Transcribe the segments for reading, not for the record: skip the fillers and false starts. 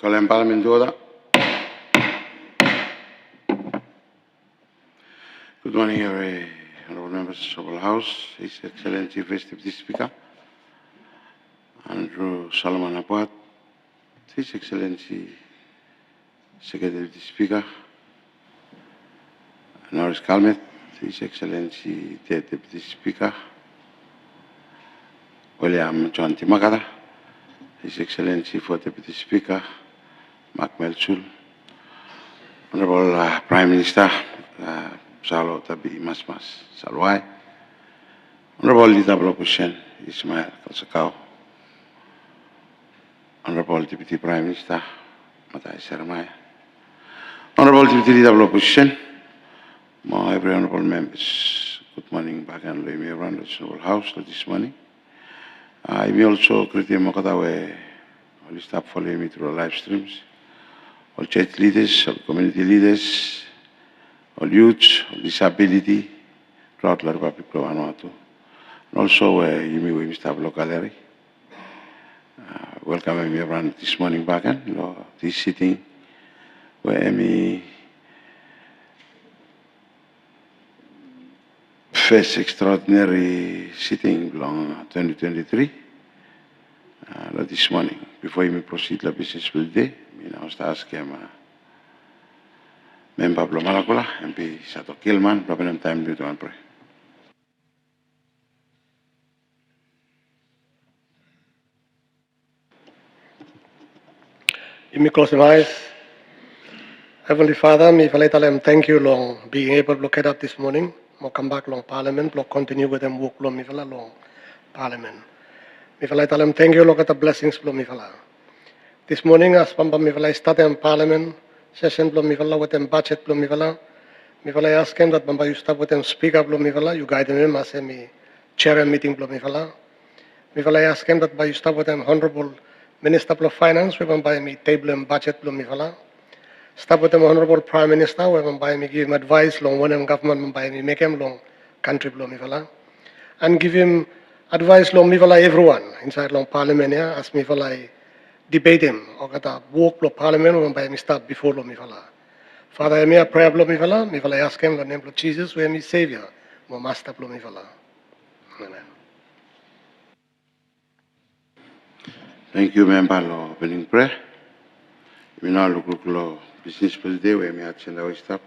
Kalem Parliament to order. Good morning, honourable members of the House, His Excellency First Deputy Speaker, Andrew Solomon Apuat, His Excellency Secretary Deputy Speaker, Norris Calmet, His Excellency Third Deputy Speaker, William John Timakata, His Excellency Fourth Deputy Speaker, Mark Melchul, Honourable Prime Minister, Salo Tabi Masmas Salwai, Honourable Leader of Opposition, Ismail Kalsakau, Honourable Deputy Prime Minister, Matai Saramaya, Honourable Deputy Leader of Opposition, my every honourable members, good morning back and let me around the Honourable House this morning. I may also greet you Mokatawe, all staff following me through the live streams, all church leaders, all community leaders, all youth, all disability throughout the Republic of Vanuatu. And also, you may be Mr. Gallery. Welcome me around this morning back and this sitting where me first extraordinary sitting long 2023 this morning. Before we proceed to business for the day, I now ask him Member Pablo Malakola, MP Sato Kilman, Problem Time Due to Pray. You may close my eyes. Heavenly Father, me falaitalem thank you long being able to get up this morning. Mo come back long Parliament, lo continue with them work long me fala long Parliament. Me falaitalem thank you long at the blessings long me fala. This morning as pamba me falai start in Parliament session long me fala with them budget long me fala. Me falai ask him that bamba you start with them speak up long me fala. You guide them as me chair a meeting long me fala. Me falai ask him that by you start with them honorable Minister of Finance, we bamba me table and budget long me fala. Start with the Honorable Prime Minister, where I give him advice long when government by me make him long country below me and give him advice long me everyone inside long Parliament here as me debate him or get a walk lo Parliament when by me start before lo me Father, I may a prayer below me ask him the name of Jesus, where me Savior, my Master below me Amen. Thank you, Member Law Opening Prayer. We now look at business for the day where we attend our staff.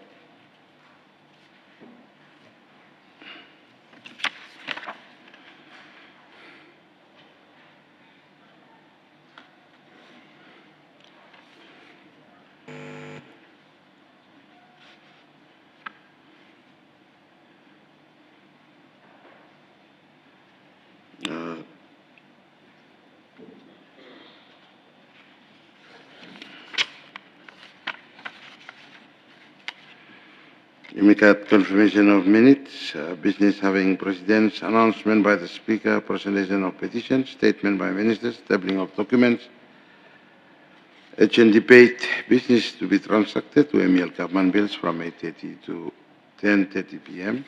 Immediate confirmation of minutes, business having president's announcement by the Speaker, presentation of petitions, statement by ministers, tabling of documents, HN debate, business to be transacted to ML government bills from 8:30 to 10:30 p.m.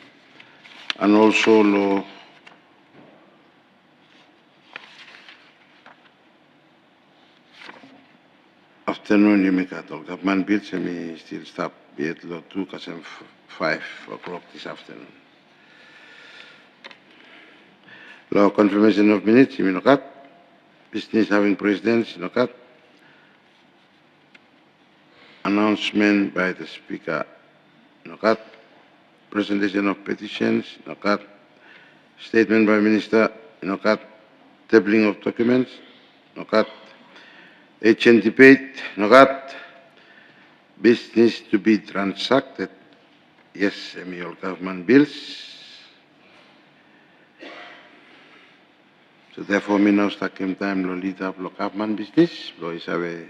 and also law afternoon you make all government bills and we still stop at law 2 kasem 5 o'clock this afternoon. Law confirmation of minutes, you know, business having presidents, you know, announcement by the Speaker, you know, presentation of petitions, you know, statement by Minister, you know, tabling of documents, you know, HN debate, you know, business to be transacted. Yes, all government bills. So therefore, we now start time lo lead up lo government business. Lo isabe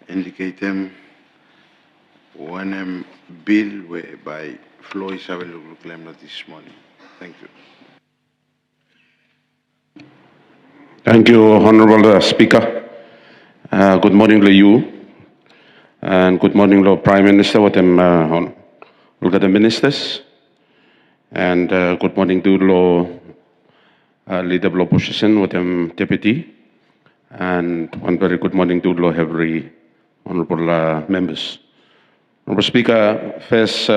indicate them one bill whereby flow isabe lo claim this morning. Thank you. Thank you, Honorable Speaker. Good morning to you, and good morning to Prime Minister with them, look at the ministers, and good morning to the Leader of Opposition with them Deputy, and one very good morning to every honorable members. Honorable Speaker, first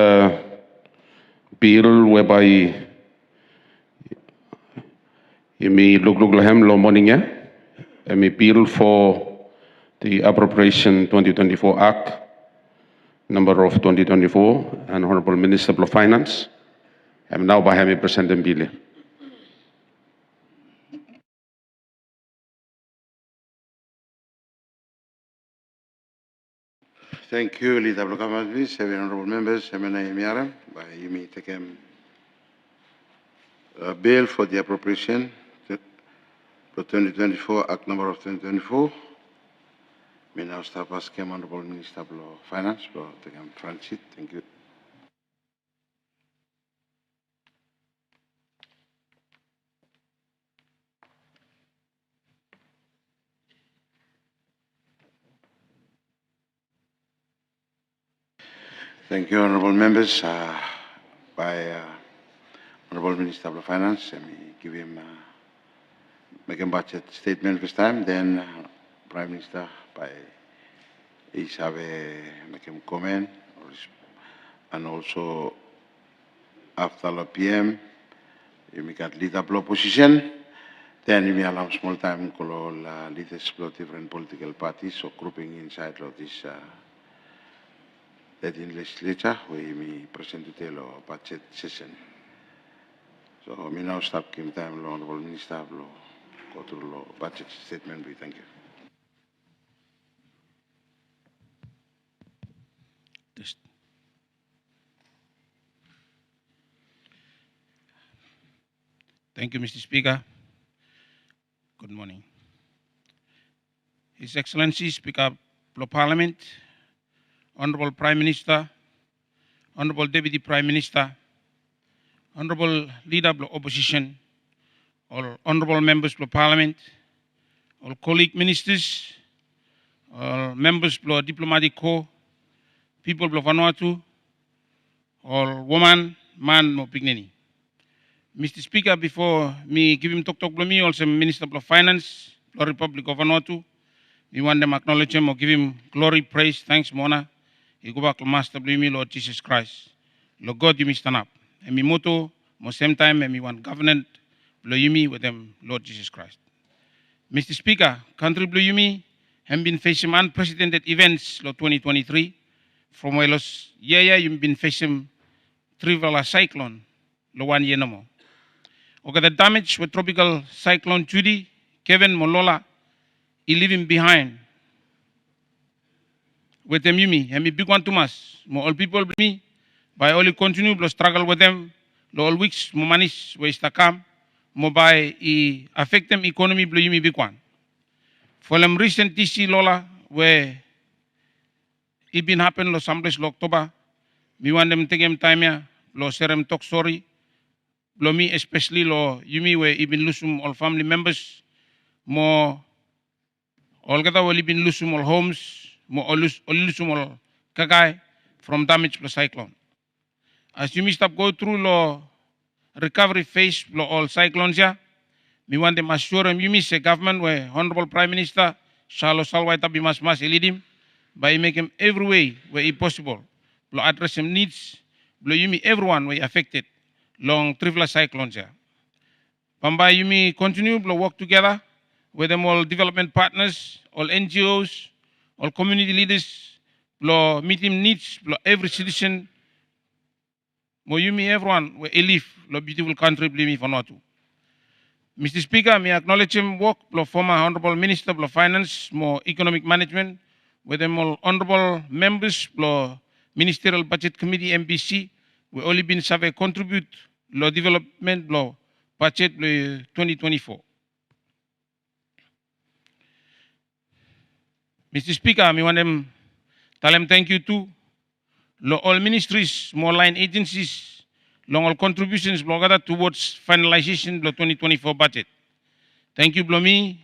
bill whereby you may look lahem lo morning ya, me bill for the appropriation 2024 Act number of 2024 and Honorable Minister of Finance. I'm now by me present the bill. Thank you, Leader Blokamadvi, seven honorable members, Emena Yemiara, by Yumi Tekem. Bill for the appropriation for 2024, Act number of 2024. We now start asking Honorable Minister of Finance, Tekem Francis. Thank you. Thank you, honorable members. By Honorable Minister of Finance, let me give him make a budget statement this time. Then Prime Minister by Isabe make him comment, and also after the PM, you make a lead up opposition. Then you may allow small time to leaders of different political parties or grouping inside of this. That in legislature we may present to the budget session. So we now start Kim time Honorable Minister go through the budget statement. We thank you. Thank you, Mr. Speaker. Good morning. His Excellency Speaker of Parliament, Honorable Prime Minister, Honorable Deputy Prime Minister, Honorable Leader of the Opposition, all Honorable Members of Parliament, all colleague ministers, all members of the Diplomatic Corps, people of Vanuatu, all woman, man, no pignini. Mr. Speaker, before me give him talk me, also Minister of Finance, the Republic of Vanuatu, we want them acknowledge him or give him glory, praise, thanks, Mona. He go back to Master me, Lord Jesus Christ. Lord God, you me stand up. And me motto, mo same time, and me want government, blow you me with them, Lord Jesus Christ. Mr. Speaker, country blow you me, have been facing unprecedented events, Lord 2023. From where los, you've been facing trivial cyclone, lo 1 year no more. Okay, the damage with tropical cyclone Judy, Kevin Molola, he leaving behind. With them, you me, and me big one too much. More all people me, by only continue to struggle with them, all weeks, more manis, waste to come, more by affect them economy, blue me big one. For them recent TC Lola, where it been happen, lo someplace October, me want them take them time here, lo serem talk sorry, lo me especially lo you me where it been losing all family members, more all kata will been losing all homes, more all losing all kagai from damage plus cyclone. As you must go through lo recovery phase lo all cyclones ya, me want them assure them you miss a government where Honorable Prime Minister Shalo Salwaita be mas lead him by making every way where it possible. Lo address him needs, lo you me everyone where affected long trivial cyclones ya. Pamba you me continue to work together with them all development partners, all NGOs, all community leaders, lo meet him needs, lo every citizen, mo you me everyone where he live, lo beautiful country believe me Vanuatu. Mr. Speaker, me acknowledge him work, lo former Honorable Minister of Finance, more economic management, with them all honorable members, lo Ministerial Budget Committee MBC, we only been survey contribute lo development lo budget lo 2024. Mr. Speaker, me want them tell them thank you too. Lo all ministries, more line agencies, long all contributions blogada towards finalization lo 2024 budget. Thank you, Blomi.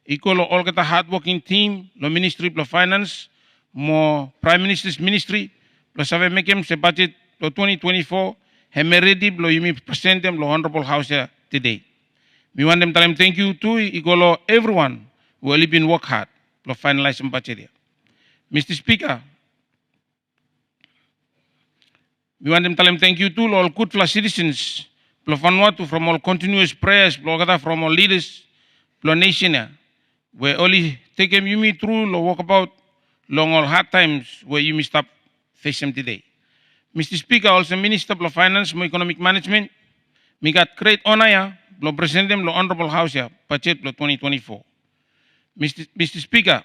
Equal all kata hardworking team, lo Ministry of Finance, more Prime Minister's Ministry, plus have make him se budget lo 2024, have ready lo you present them lo Honorable House today. We want them tell them thank you too, equal everyone we only been work hard to finalize the budget. Mr. Speaker, we want to tell them thank you to all good citizens of Vanuatu from all continuous prayers, from all leaders, the nation, where only take them you me through, walk about long all hard times where you missed up face them today. Mr. Speaker, also Minister of Finance, Economic Management, me got great honor to present them the Honorable House budget 2024. Mr. Speaker,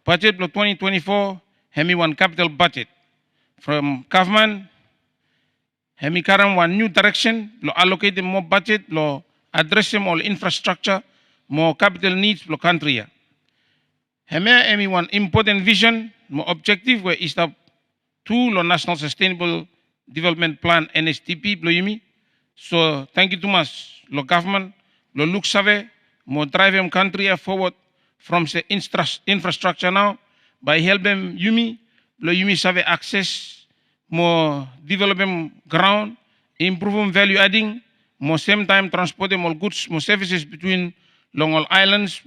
budget 2024, have one capital budget from government. Hemi karam one new direction, lo allocate more budget, lo address all infrastructure, more capital needs for country. Hemi one important vision, more objective where is the two lo National Sustainable Development Plan NSTP lo yumi. So thank you too much, lo government, lo look save, more drive country forward from the infrastructure now by helping yumi, lo yumi save access. More developing ground, improving value adding, more same time transporting more goods, more services between long all islands,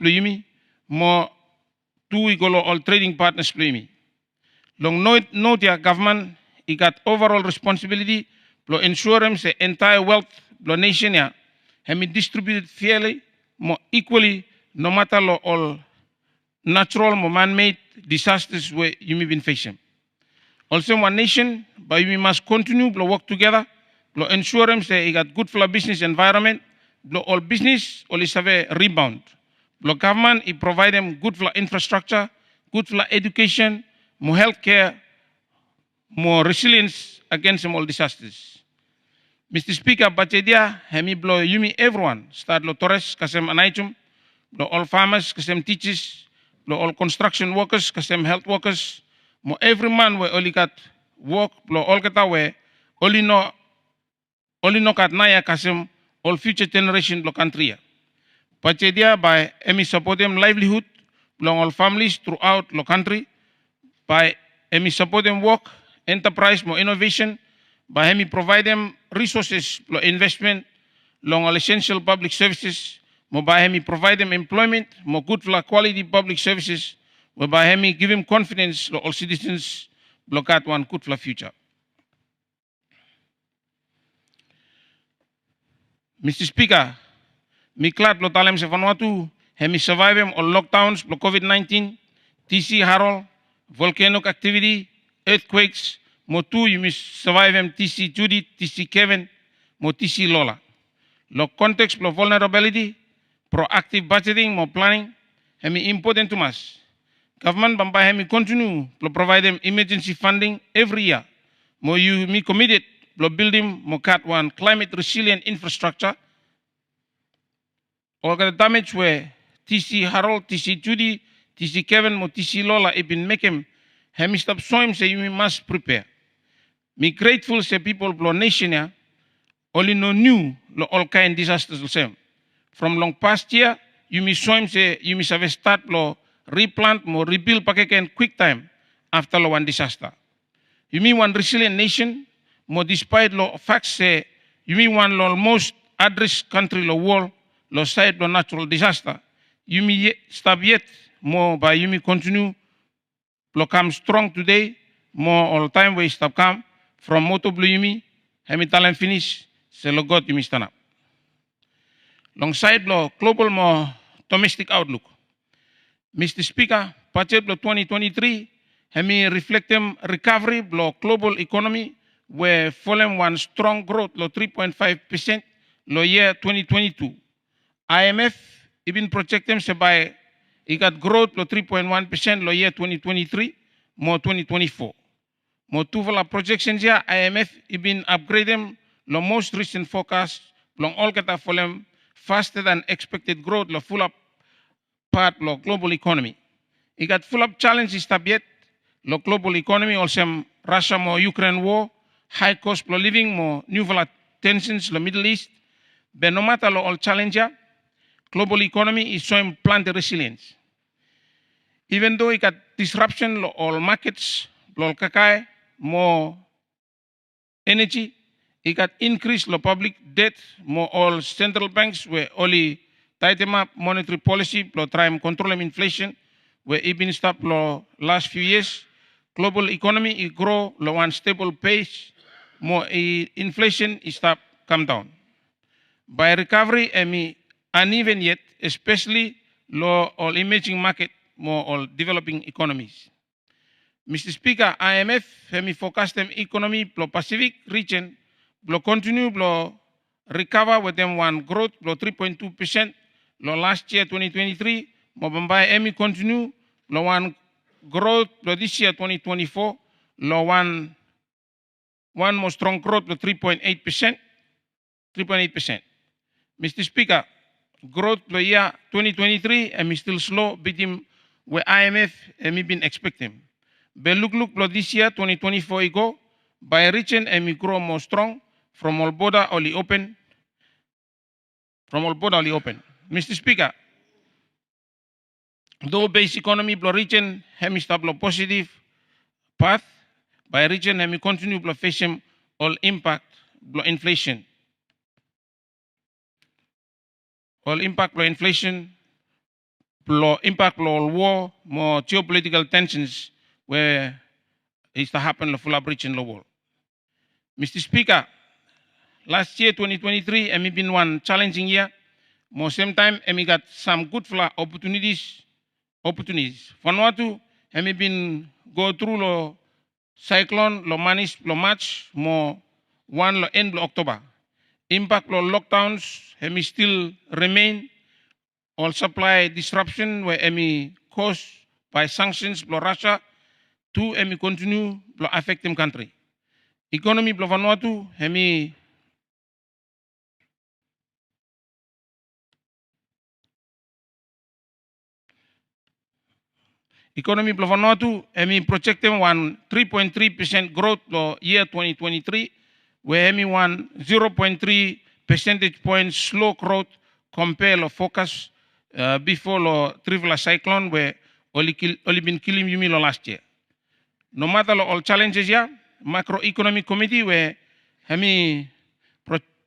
more two equal all trading partners, long note your government, it got overall responsibility, to ensure the entire wealth, the nation, have distributed fairly, more equally, no matter all natural, more man-made disasters where you may be facing. Also, one nation, but we must continue to work together to ensure that it got good for the business environment, all business, all is have a rebound. The government, it provide them good for infrastructure, good for education, more healthcare, more resilience against all disasters. Mr. Speaker, Bachedia, hemi blow yumi everyone, start lo Torres, kasem anaitum, lo all farmers, kasem teachers, lo all construction workers, kasem health workers, mo every man we only got work lo all kata we only no kat naya kasem all future generation lo country. Pachedia by emi support them livelihood long all families throughout lo country by emi support them work enterprise more innovation by emi provide them resources lo investment long all essential public services mo by emi provide them employment more good for quality public services whereby Hemi give him confidence to all citizens block out one good for the future. Mr. Speaker, mi glad lo talem se Vanuatu, Hemi survive all lockdowns, lo COVID-19, TC Harold, volcanic activity, earthquakes, mo tu you miss survive TC Judith, TC Kevin, mo TC Lola. Lo context lo vulnerability, proactive budgeting, mo planning, Hemi important to us. Government Bambai Hemi continue to provide them emergency funding every year. More you me committed to building more cat one climate resilient infrastructure. All the damage where TC Harold, TC Judy, TC Kevin, mo TC Lola have been making Hemi stop showing say you must prepare. Me grateful say people of nation ya only no new all kind disasters the same. From long past year, you me show him say you must have a start lo replant, more rebuild pakai quick time after one disaster. You mean one resilient nation, more despite law facts say, you mean one law most at-risk country law world, law side law natural disaster. You mean stop yet, more by you mean continue, law come strong today, more all time we stop come, from moto blue you mean, hemital and finish, say lo God you mean stand up. Long side law global more domestic outlook. Mr. Speaker, budget 2023, hemi reflect them recovery blow global economy where following one strong growth lo 3.5% lo year 2022. IMF even project them by it got growth lo 3.1% lo year 2023 more 2024. More two projections here IMF even upgrade them lo most recent forecast long all kata following faster than expected growth lo full up part of global economy. It got full of challenges yet. The global economy also Russia more Ukraine war, high cost of living, more new tensions in the Middle East. But no matter all challenges, global economy is showing plenty resilience. Even though it got disruption all markets, all kakai, more energy, it got increased public debt, more all central banks were only tighten up monetary policy, blo try and control inflation, where it been stopped lo last few years. Global economy it grow lo one stable pace, more inflation is stop come down. By recovery, uneven yet, especially low all emerging market, more all developing economies. Mr. Speaker, IMF hemi forecast them economy blo Pacific region blo continue blo recover with them one growth blo 3.2% lo last year 2023 mo Bombay emi continue blo one growth blo this year 2024 lo one more strong growth blo 3.8%. Mr. Speaker, growth blo year 2023 still slow between where IMF been expecting. But look blo this year 2024 ago by region grow more strong from all border only open. Mr. Speaker, though base economy blo region stable positive path by region continue blo facing all impact blo inflation. All impact blo inflation blo impact blo war more geopolitical tensions where is to happen the full breach in the world. Mr. Speaker, last year 2023 been one challenging year. More same time got some good opportunities. Vanuatu been go through lo cyclone lo manis lo March more one lo end lo October. Impact lo lockdowns still remain. All supply disruption where caused by sanctions lo Russia to continue blo affect them country. Economy blo Vanuatu economy blo Vanuatu project them one 3.3% growth lo year 2023 where one 0.3 percentage points slow growth compare lo focus before lo Trivela cyclone where only been killing you lo last year. No matter all challenges here, macroeconomic committee where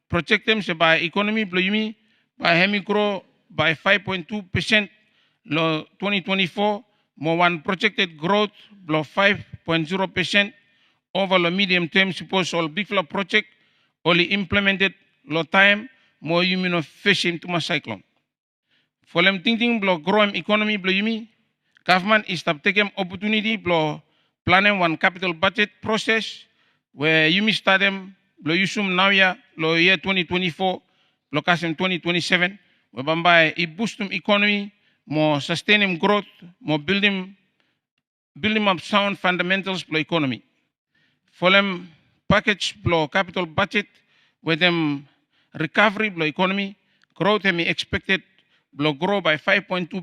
project them by economy blow yumi by grow by 5.2% lo 2024 more one projected growth blow 5.0% over the medium term suppose all big project only implemented lo time more yumi no facing to my cyclone. For them thinking blow growing economy blow yumi government is to take opportunity blow planning one capital budget process where you start them lo yusum now ya lo year 2024 lo kasem 2027 where bambay I boost economy more sustaining growth more building up sound fundamentals blow economy. For them package blow capital budget where them recovery blow economy growth expected blow grow by 5.2%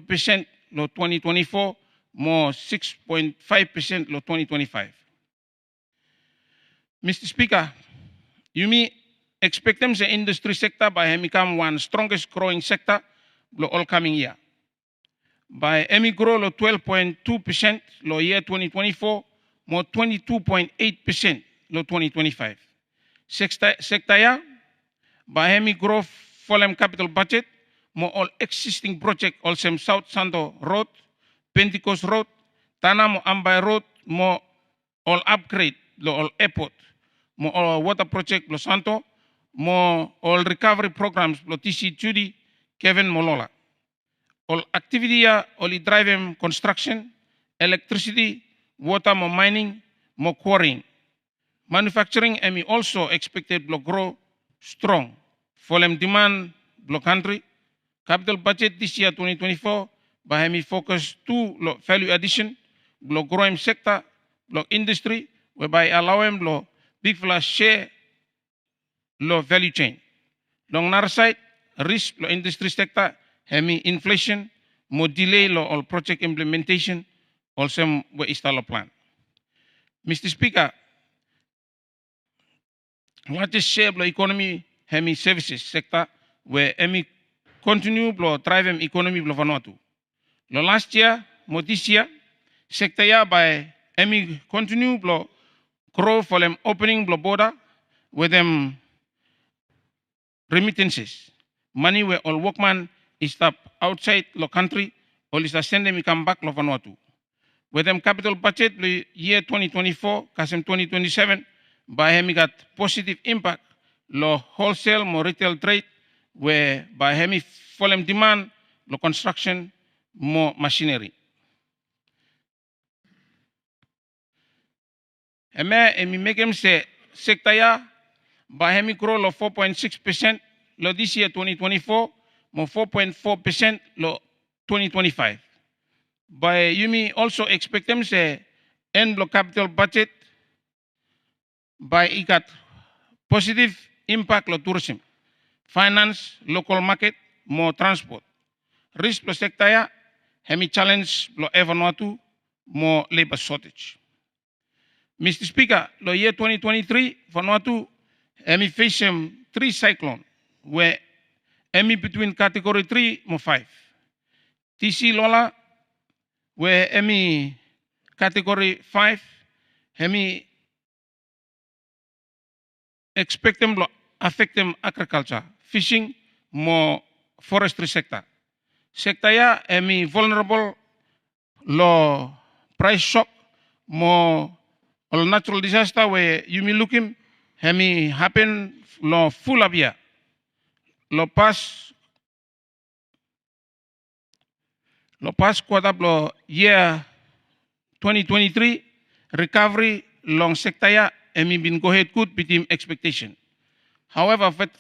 lo 2024 more 6.5% lo 2025. Mr. Speaker, you expect them the industry sector by become one strongest growing sector lo all coming year. By grow lo 12.2% lo year 2024 more 22.8% lo 2025. Sector ya by grow for capital budget more all existing project all some South Santo Road, Pentecost Road, Tanamo Ambay Road, more all upgrade, all airport, more all water project, Los Santo, more all recovery programs, TC Judy, Kevin Molola. All activity, all driving construction, electricity, water, more mining, more quarrying. Manufacturing, also expected to grow strong. For them demand, country, capital budget this year 2024, by focus to value addition, growing sector, industry, whereby allowing big share value chain. Long another side, risk industry sector, inflation, more delay all project implementation, also install a plan. Mr. Speaker, largest share of economy, services sector, where continue driving economy of Vanuatu. Last year, more this year, sector ya by continue grow for them opening border with them remittances. Money where all workman stop outside the country or is send them come back to Vanuatu. With them capital budget the year 2024, kasem 2027, by hemi got positive impact lo wholesale mo retail trade where by hemi volume demand lo construction mo machinery. Emi make him say sector ya by hemi grow lo 4.6% lo this year 2024 mo 4.4% lo 2025. By Yumi also expect them say end lo capital budget by ikat positive impact lo tourism, finance, local market, more transport. Risk lo sector ya hemi challenge lo Vanuatu more labor shortage. Mr. Speaker, lo year 2023 Vanuatu hemi face three cyclone where hemi between category 3 mo 5. TC Lola where hemi category 5 hemi expect them to affect them agriculture, fishing, more forestry sector. Sector ya emi vulnerable lo price shock, more natural disaster where you may looking hemi happen lo full of year. Lo pas quarter lo year 2023 recovery long sector ya emi been go ahead good with him expectation. However, with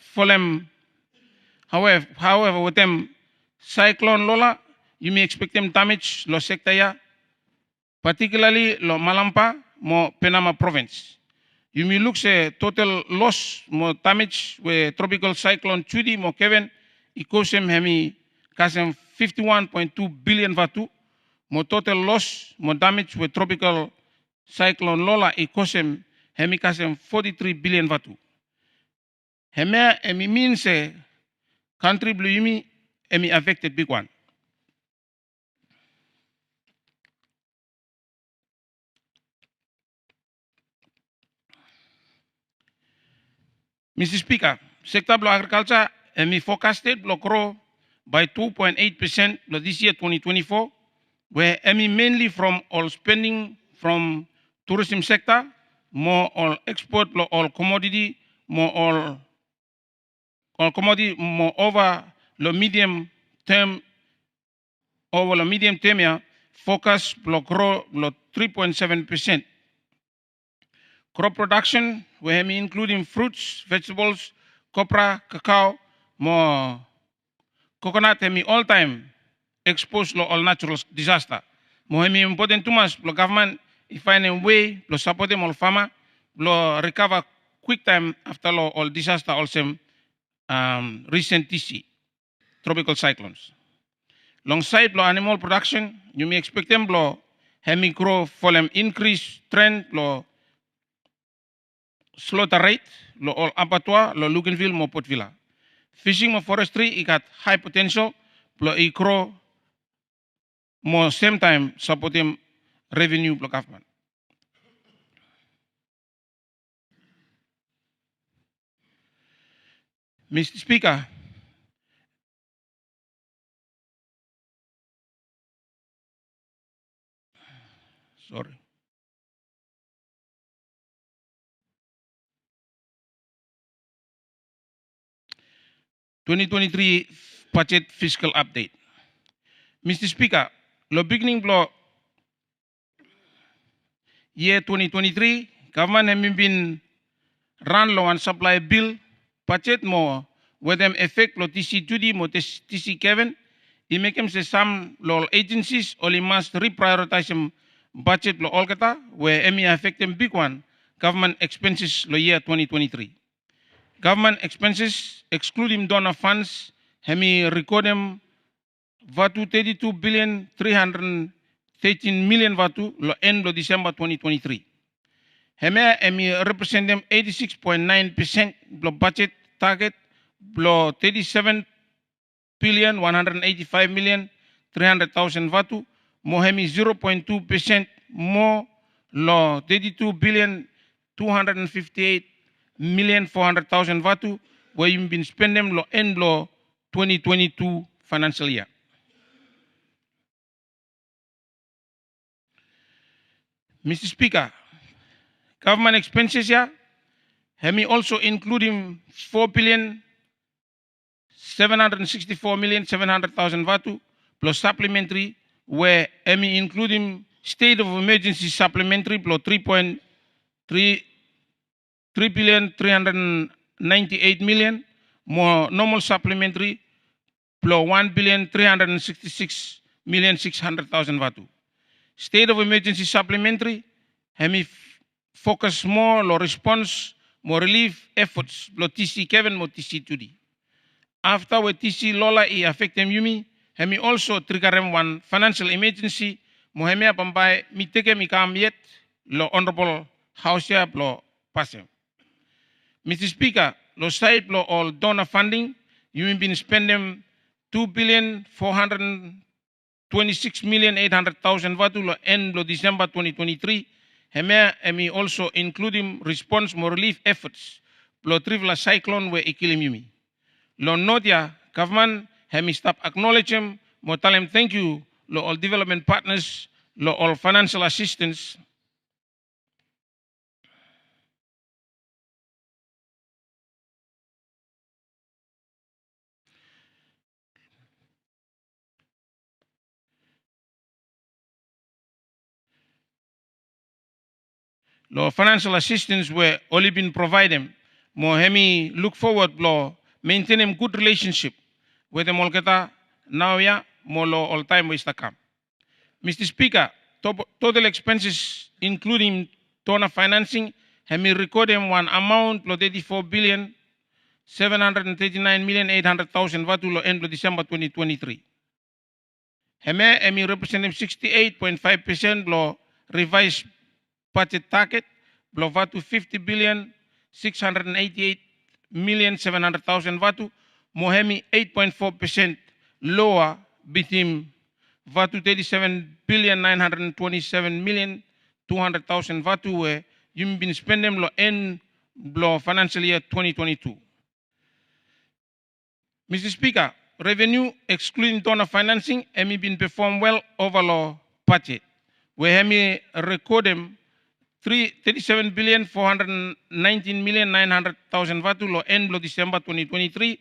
them cyclone Lola, you may expect them damage lo sector ya, particularly lo Malampa mo Penama province. You may look say total loss mo damage with tropical cyclone Chudi mo Kevin, ikosem hemi kasem 51.2 billion vatu, mo total loss mo damage with tropical cyclone Lola ikosem hemi kasem 43 billion vatu. Heme emi mean say country blue yumi emi affected big one. Mr. Speaker, sector block agriculture emi forecasted block grow by 2.8% this year 2024, where emi mainly from all spending from tourism sector, more all export all commodity, more all commodity more over the medium term ya focus block grow 3.7%. Crop production, where we including fruits, vegetables, copra, cacao, more coconut, hemi all time exposed to all natural disaster. More hemi important too much, the government if find a way to support them all farmer, to recover quick time after all disaster also recent TC, tropical cyclones. Alongside lo animal production, you may expect them lo hemi grow for them increase trend lo slaughter rate, lo all abattoir, lo Luganville, mo Port Vila. Fishing mo forestry, it got high potential, lo grow mo same time supporting revenue lo government. Mr. Speaker, sorry. (2023) budget fiscal update. Mr. Speaker, lo beginning block year 2023, government has been run low on supply bill budget more with them effect lo TC Judy mo TC Kevin. It make them say some law agencies only must reprioritize them budget lo all kata where ME affect them big one government expenses lo year 2023. Government expenses excluding donor funds hemi record them Vatu 32 billion 313 million Vatu lo end lo December 2023. Hemi represent them 86.9% lo budget target lo 37 billion 185 million 300,000 Vatu mo hemi 0.2% more lo 32 billion 258 million 400,000 Vatu where you been spend them lo end lo 2022 financial year. Mr. Speaker, government expenses here, Hemi also including 4,764,700,000 Vatu plus supplementary, where Hemi including state of emergency supplementary plus 3,398 million, more normal supplementary plus 1,366,600,000 Vatu. State of emergency supplementary, Hemi focus more on response, more relief efforts, lo TC Kevin, mo TC Tudi. After we TC Lola I affect Yumi, Hemi also trigger one financial emergency, mo Hemi apambai mi teke mi kam yet, lo honorable house ya lo passing. Mr. Speaker, lo side lo all donor funding, you been spending 2,426,800,000 Vatu lo end lo December 2023. Hemi also including response more relief efforts lo trivla cyclone we ikilim yumi. Lo notia government hemi stop acknowledge him, mo tell him thank you lo all development partners, lo all financial assistance. Lo financial assistance were only been provided. Mo hemi look forward lo maintain a good relationship with them all keta now ya mo lo all time waste come. Mr. Speaker, total expenses including donor financing hemi record one amount lo 34,739,800,000 Vatu lo end lo December 2023. Hemi represent 68.5% lo revised budget target blow Vatu 50,688,700,000 Vatu, Mohemi 8.4% lower between Vatu 37,927,200,000 Vatu where you've been spending lo end blow financial year 2022. Mr. Speaker, revenue excluding donor financing, Hemi been performed well over lo budget, where Hemi recorded 37,419,900,000 Vatu lo end lo December 2023.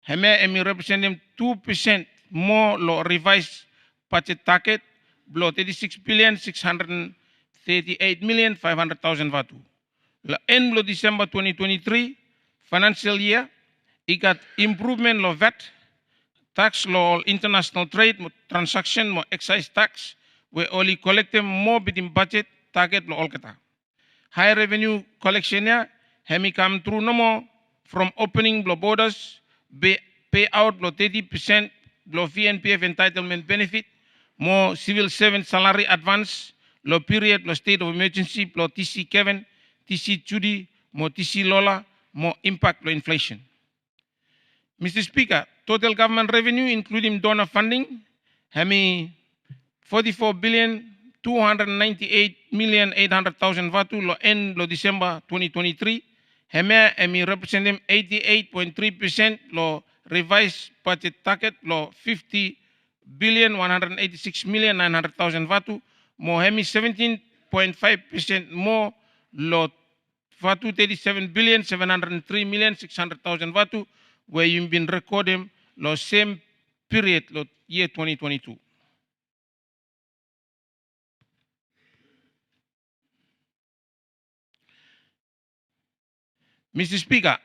Hemi representing 2% more lo revised budget target lo 36,638,500,000 Vatu. Lo end lo December 2023 financial year, it got improvement lo VAT, tax lo international trade, transaction, mo excise tax, we only collecting more within budget target lo all kata. High revenue collection ya, hemi come through no more from opening lo borders, pay out lo 30% lo VNPF entitlement benefit, more civil servant salary advance, lo period lo state of emergency, lo TC Kevin, TC Judy, more TC Lola, more impact lo inflation. Mr. Speaker, total government revenue including donor funding, hemi 44,298,800,000 Vatu lo end lo December 2023. Hemi representing 88.3% lo revised budget target lo 50,186,900,000 Vatu. Mo hemi 17.5% more lo Vatu 37,703,600,000 Vatu where you've been recording lo same period lo year 2022. Mr. Speaker,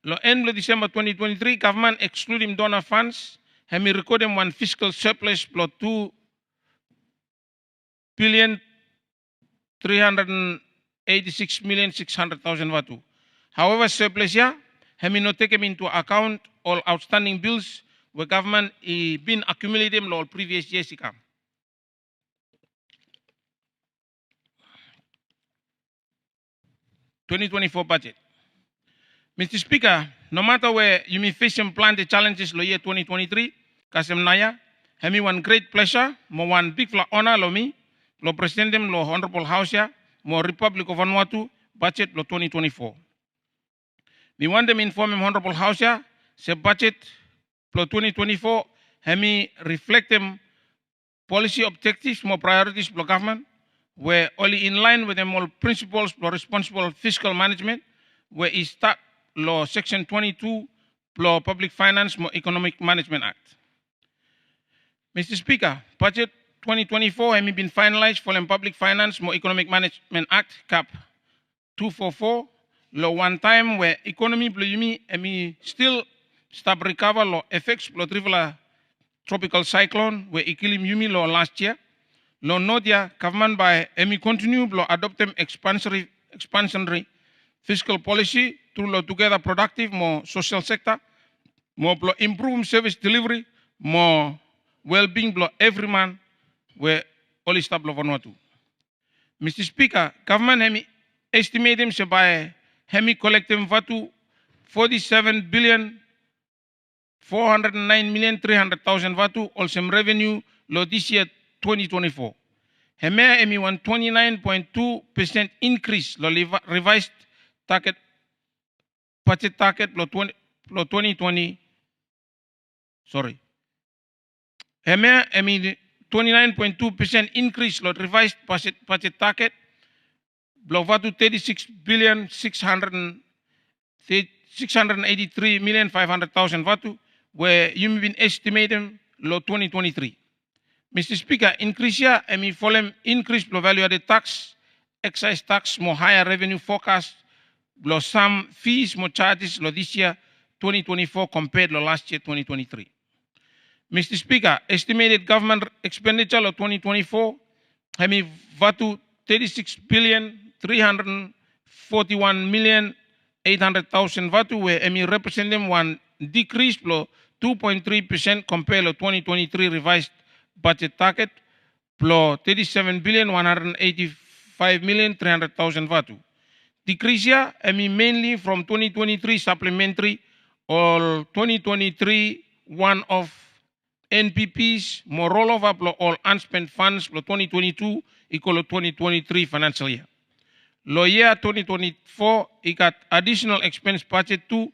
lo end lo December 2023, government excluding donor funds, hemi recording one fiscal surplus lo 2,386,600,000 Vatu. However, surplus ya, hemi not taken into account all outstanding bills where government been accumulating lo previous years. 2024 budget. Mr. Speaker, no matter where you may face and plan the challenges lo year 2023, kasem naya, hemi one great pleasure, mo one big honor lo me, lo president lo honorable house ya, mo Republic of Vanuatu budget lo 2024. We want them inform honorable house ya, se budget lo 2024 hemi reflect them policy objectives, more priorities for government, were only in line with the more principles for responsible fiscal management, where is start law section 22 law public finance more economic management act. Mr. Speaker, budget 2024 has been finalized for the public finance more economic management act cap 244 law one time where economy blue still stop recover law effects law tropical cyclone where equilibrium yumi law last year. Law nodia government by continue law adopt them expansionary fiscal policy through law together productive more social sector, more law improve service delivery, more well-being law every man where all is stable Vanuatu. Mr. Speaker, government hemi estimate them by hemi collective Vatu 47 billion 409,300,000 Vatu, also revenue law this year 2024. Hemea emi 129.2% increase law revised target budget target law 2020 sorry. Hemea emi 29.2% increase law revised budget target law Vatu 36 billion 683,500,000 Vatu where you been estimating law 2023. Mr. Speaker, increase here, follow increase value added tax, excise tax, more higher revenue forecast, some fees, more charges this year 2024 compared to last year 2023. Mr. Speaker, estimated government expenditure 2024, Vatu 36 billion 341,800,000 Vatu where representing one decrease 2.3% compared to 2023 revised budget target plus 37,185,300,000 Vatu. Decrease here, mainly from 2023 supplementary or 2023 one-off NPPs, more rollover all unspent funds for 2022 equal to 2023 financial year. Law year 2024, it got additional expense budget to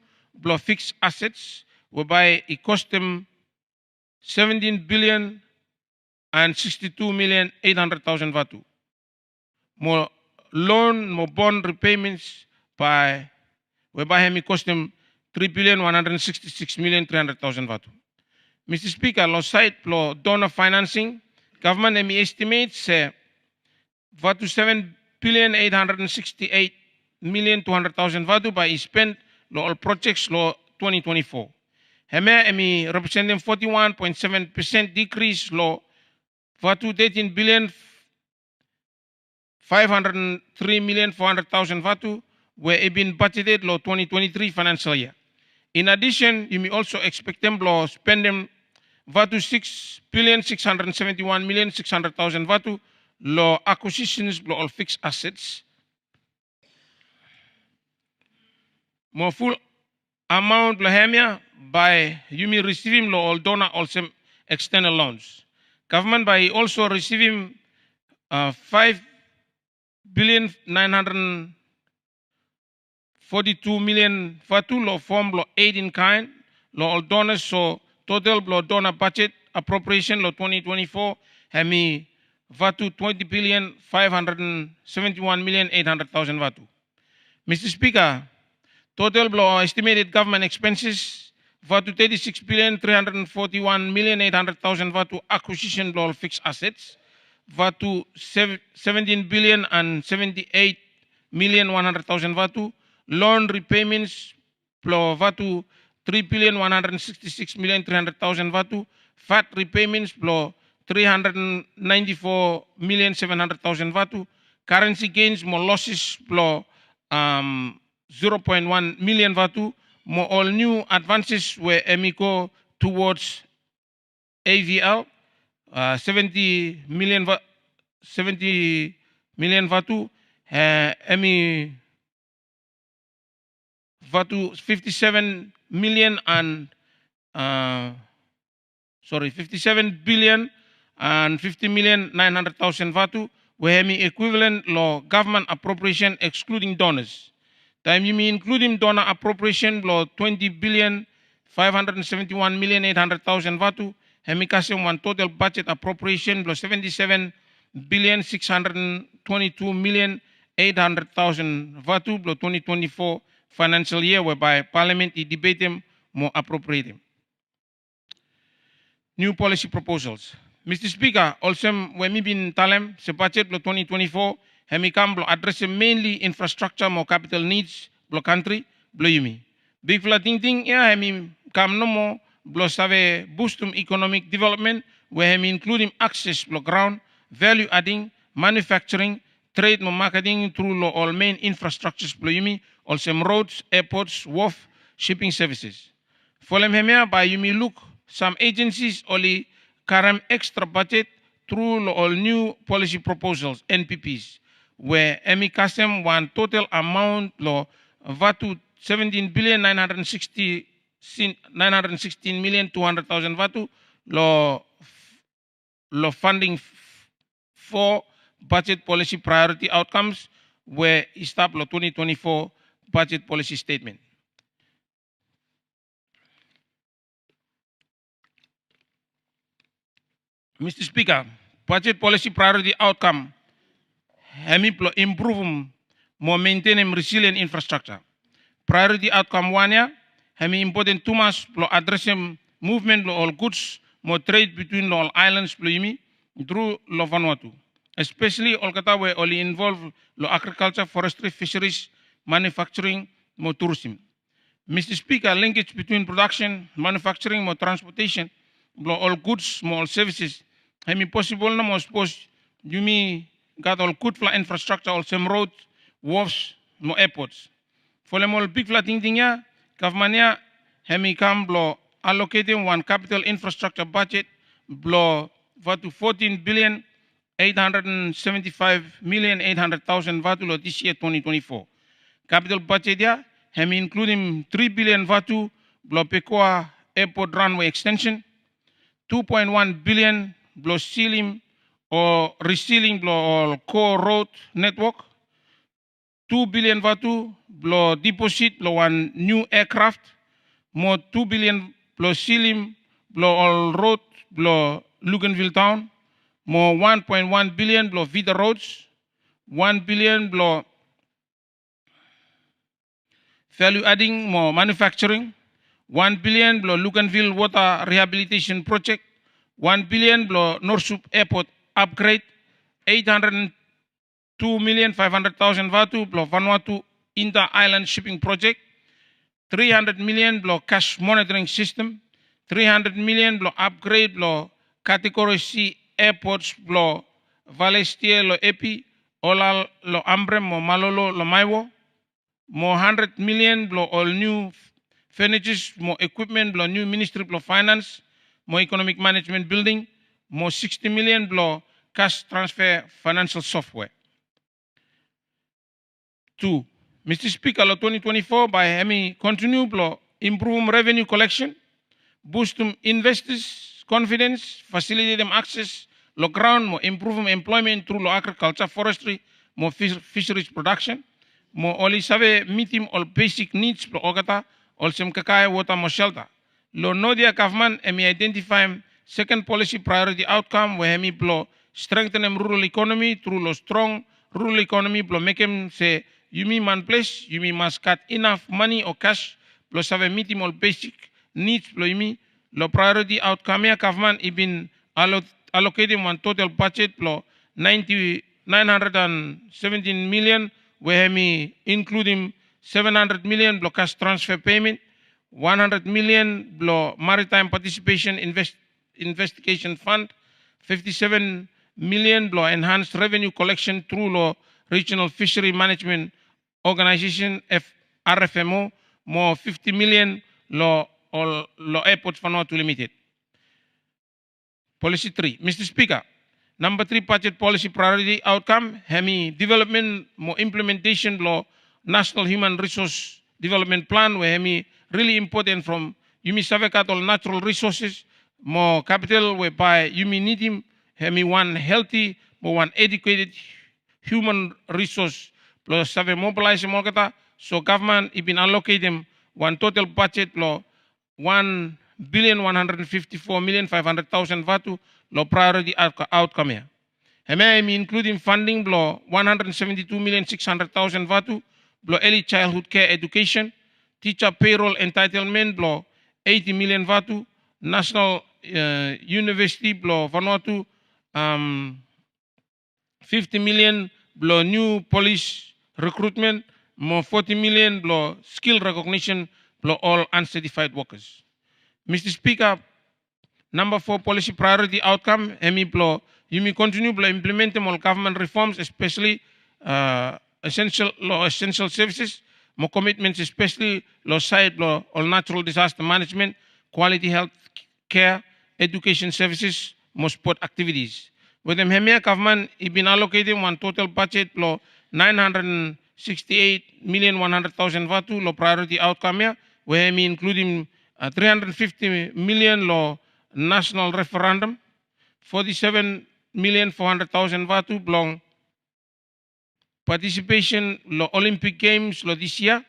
fixed assets, whereby it cost them 17 billion and 62,800,000 Vatu. More loan, more bond repayments whereby it cost them 3,166,300,000 Vatu. Mr. Speaker, law side law donor financing, government estimates Vatu 7,868,200,000 Vatu by spent law all projects law 2024. Heme representing 41.7% decrease law Vatu 13 billion 503,400,000 Vatu where it been budgeted law 2023 financial year. In addition, you may also expect them law spend them Vatu 6,671,600,000 Vatu law acquisitions law all fixed assets. More full amount lahemia by you may receiving law all donor also external loans. Government by also receiving 5,942,000,000 Vatu law form law aid in kind law all donors so total law donor budget appropriation law 2024 hemi Vatu 20,571,800,000 Vatu. Mr. Speaker, total law estimated government expenses Vatu 36,341,800,000 Vatu acquisition law fixed assets. Vatu 17,078,100,000 Vatu loan repayments plus Vatu 3,166,300,000 Vatu VAT repayments plus 394,700,000 Vatu currency gains more losses plus 0.1 million Vatu more all new advances were emico towards AVL 70 million Vatu emi Vatu 57 million and 57 billion and 50,900,000 Vatu were equivalent law government appropriation excluding donors. Time you mean including donor appropriation law 20 billion 571,800,000 Vatu hemi kasem one total budget appropriation blo 77,622,800,000 vatu blo 2024 financial year, whereby Parliament I debate them more appropriate them. New policy proposals. Mr. Speaker, also when we been talem se budget blo 2024 hemi kam blo address mainly infrastructure more capital needs blo country blo yumi. Big fla ting ya hemi kam no mo blo save boostum economic development where hemi including access blo ground, value adding, manufacturing, trade mo marketing through lo all main infrastructures blo yumi, also roads, airports, wharf, shipping services. Folem hemia by yumi look some agencies only karam extra budget through all new policy proposals, NPPs, where Emi Kasem one total amount lo vatu 17,916,200,000 vatu lo funding for budget policy priority outcomes where estab lo 2024 budget policy statement. Mr. Speaker, budget policy priority outcome hemi plo improve more maintain resilient infrastructure. Priority outcome one ya hemi important too much plo address movement lo all goods more trade between all islands plo yimi through lo Vanuatu. Especially all kata where only involve lo agriculture, forestry, fisheries, manufacturing, more tourism. Mr. Speaker, linkage between production, manufacturing, more transportation, blo all goods, more all services. Hemi possible na mo suppose yumi got all good flat infrastructure, all same roads, wharfs, more airports. For them all big flat thing ya, government ya hemi kam blo allocating one capital infrastructure budget blo vatu 14,875,800,000 vatu lo this year 2024. Capital budget ya hemi including 3 billion vatu blo Pekoa airport runway extension, 2.1 billion blo sealing or resealing blo core road network, 2 billion vatu blo deposit blo one new aircraft, more 2 billion blo sealing blo all road blo Luganville town, more 1.1 billion blo Vida roads, 1 billion blo value adding more manufacturing, 1 billion blo Luganville water rehabilitation project, 1 billion blo Norsup airport upgrade, 802,500,000 vatu blo Vanuatu inter-island shipping project, 300 million blo cash monitoring system, 300 million blo upgrade blo category C airports blo Valestia lo Epi, Olal lo Ambrem mo Malolo lo Maiwo, more 100 million blo all new furnitures, more equipment blo new ministry blo finance, more economic management building, more 60 million blo cash transfer financial software. 2. Mr. Speaker, lo 2024 by hemi continue blo improve revenue collection, boost investors confidence, facilitate them access lo ground, more improve employment through lo agriculture, forestry, more fisheries production, more only sabe meet him all basic needs blo ogata, all sem kakaya water mo shelter. Lo nodia government emi identify second policy priority outcome where hemi blo strengthen rural economy through lo strong rural economy blo make him say yumi man place yumi must cut enough money or cash blo save meet him all basic needs blo yumi lo priority outcome ya government ibin allocating one total budget blo 917 million where hemi including 700 million blo cash transfer payment, 100 million blo maritime participation investigation fund, 57 million blo enhanced revenue collection through lo regional fishery management organization RFMO, more 50 million lo airports Vanuatu limited. Policy 3. Mr. Speaker, number 3 budget policy priority outcome hemi development more implementation lo National Human Resource Development Plan where hemi really important from yumi savekat all natural resources more capital whereby yumi need him hemi one healthy more one educated human resource plus save mobilize more kata so government ibin allocate them one total budget lo 1 154,500,000 vatu lo priority outcome ya. Hemi including funding blo 172,600,000 vatu blo early childhood care education, teacher payroll entitlement blo 80 million vatu, national university blo Vanuatu 50 million blo new police recruitment, more 40 million blo skill recognition blo all uncertified workers. Mr. Speaker, number 4 policy priority outcome, hemi blo yumi continue blo implementing all government reforms, especially essential services, more commitments, especially law side law all natural disaster management, quality health care, education services, more sport activities. With them, Hemia government has been allocating one total budget of 968,100,000 vatu lo priority outcome here, where Hemi including 350 million lo national referendum, 47,400,000 vatu belong participation lo Olympic Games lo this year,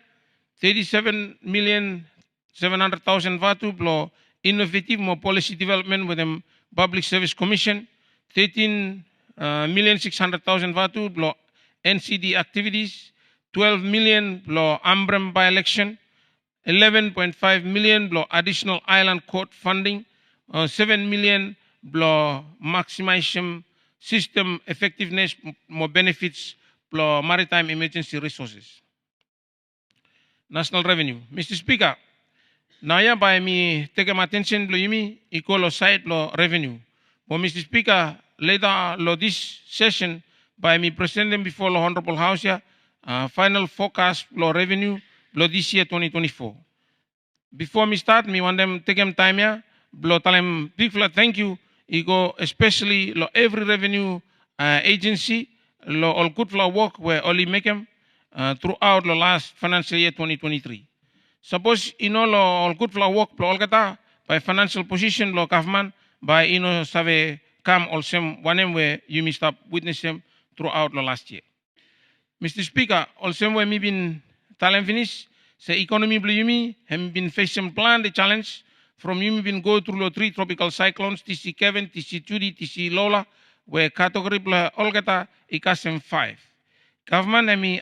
37,700,000 vatu lo innovative mo policy development with the Public Service Commission, 13,600,000 vatu blo NCD activities, 12 million blo Ambrem by-election, 11.5 million blo additional island court funding, 7 million blo maximization system effectiveness more benefits blo maritime emergency resources. National revenue. Mr. Speaker, now by me take my attention blo yimi equal side blo revenue. But Mr. Speaker, later this session by me presenting before the Honorable House here, final forecast for revenue for this year 2024. Before me start, me want them take them time here, blow tell them big thank you, ego especially lo every revenue agency, lo all good for work where only make them throughout the last financial year 2023. Suppose you know lo all good for work lo all kata by financial position lo government by you know save come also one where you missed up witnessing throughout the last year. Mr. Speaker, also when me been talent finish, say economy blue yumi have been facing plan the challenge from yumi been go through the 3 tropical cyclones, TC Kevin, TC Judy, TC Lola, where category bla olgata ikasem 5. Government I mean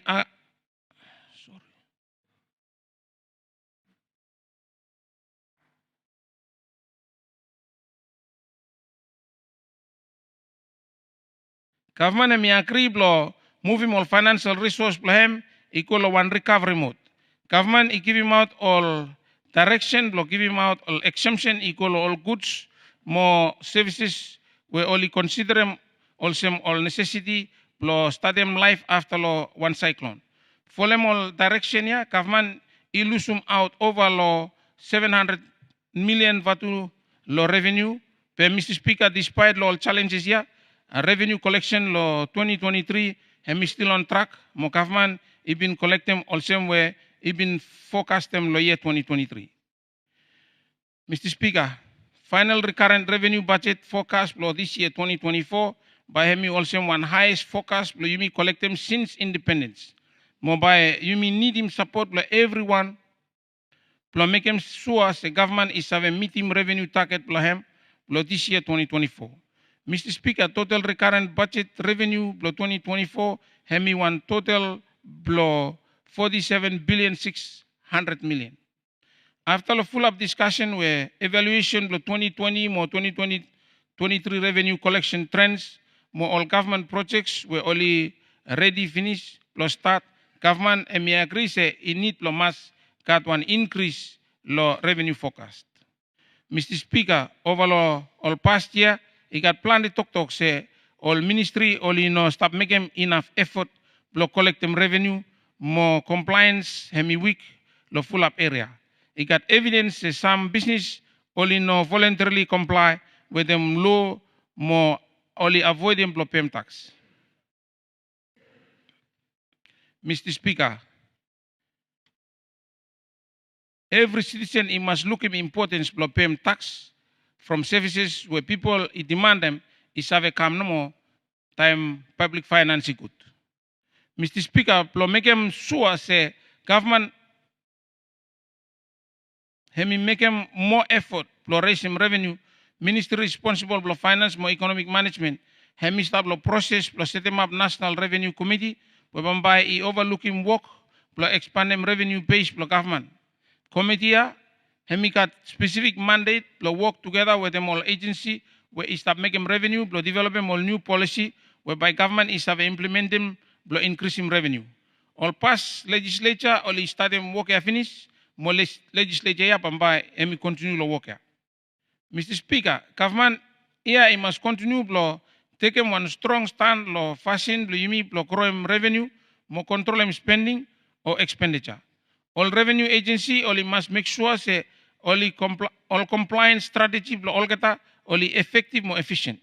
Government and agree blow moving all financial resource blow equal to one recovery mode. Government is giving out all direction, blow giving out all exemption equal to all goods, more services we only consider them also all necessity blow stadium life after law one cyclone. For them all direction here, government illusum out over law 700 million vatu law revenue. Per Mr. Speaker, despite all challenges here, revenue collection lo 2023 hem still on track. Mo government it been collect them also where it been forecast them lo year 2023. Mr. Speaker, final recurrent revenue budget forecast lo this year 2024 by hemi also one highest forecast lo yumi collect them since independence. Mo by yumi need him support lo everyone lo make him sure the government is have a meeting revenue target lo hem lo this year 2024. Mr. Speaker, total recurrent budget revenue blow 2024, hemi one total blow 47,600 million. After the full up discussion where evaluation blow 2020 more 2023 revenue collection trends, more all government projects were only ready finish plus start. Government and agree say it need plus must got one increase law revenue forecast. Mr. Speaker, over all past year, he got planned to talk say all ministry only no stop making enough effort to collect them revenue, more compliance hemi week lo full up area. He got evidence say some business only no voluntarily comply with them law, more only avoid them paying tax. Mr. Speaker, every citizen he must look at the importance of paying tax from services where people demand them is have a come no more time public finance good. Mr. Speaker, make them sure say government hemi make him more effort to raise him revenue. Ministry responsible for finance, more economic management. Hemi start the process plus set him up National Revenue Committee, whereby he overlooking work plus expand him revenue base plus government. Committee hemi got specific mandate plus work together with them all agency where he start making revenue plus developing all new policy whereby government is have implementing plus increasing revenue. All past legislature all started work finish, more legislature pambai hemi continue the work. Mr. Speaker, government here it must continue to take one strong stand lo fashion lo yumi lo growing revenue, more control spending or expenditure. All revenue agency only must make sure say all compliance strategy lo all kata only effective more efficient.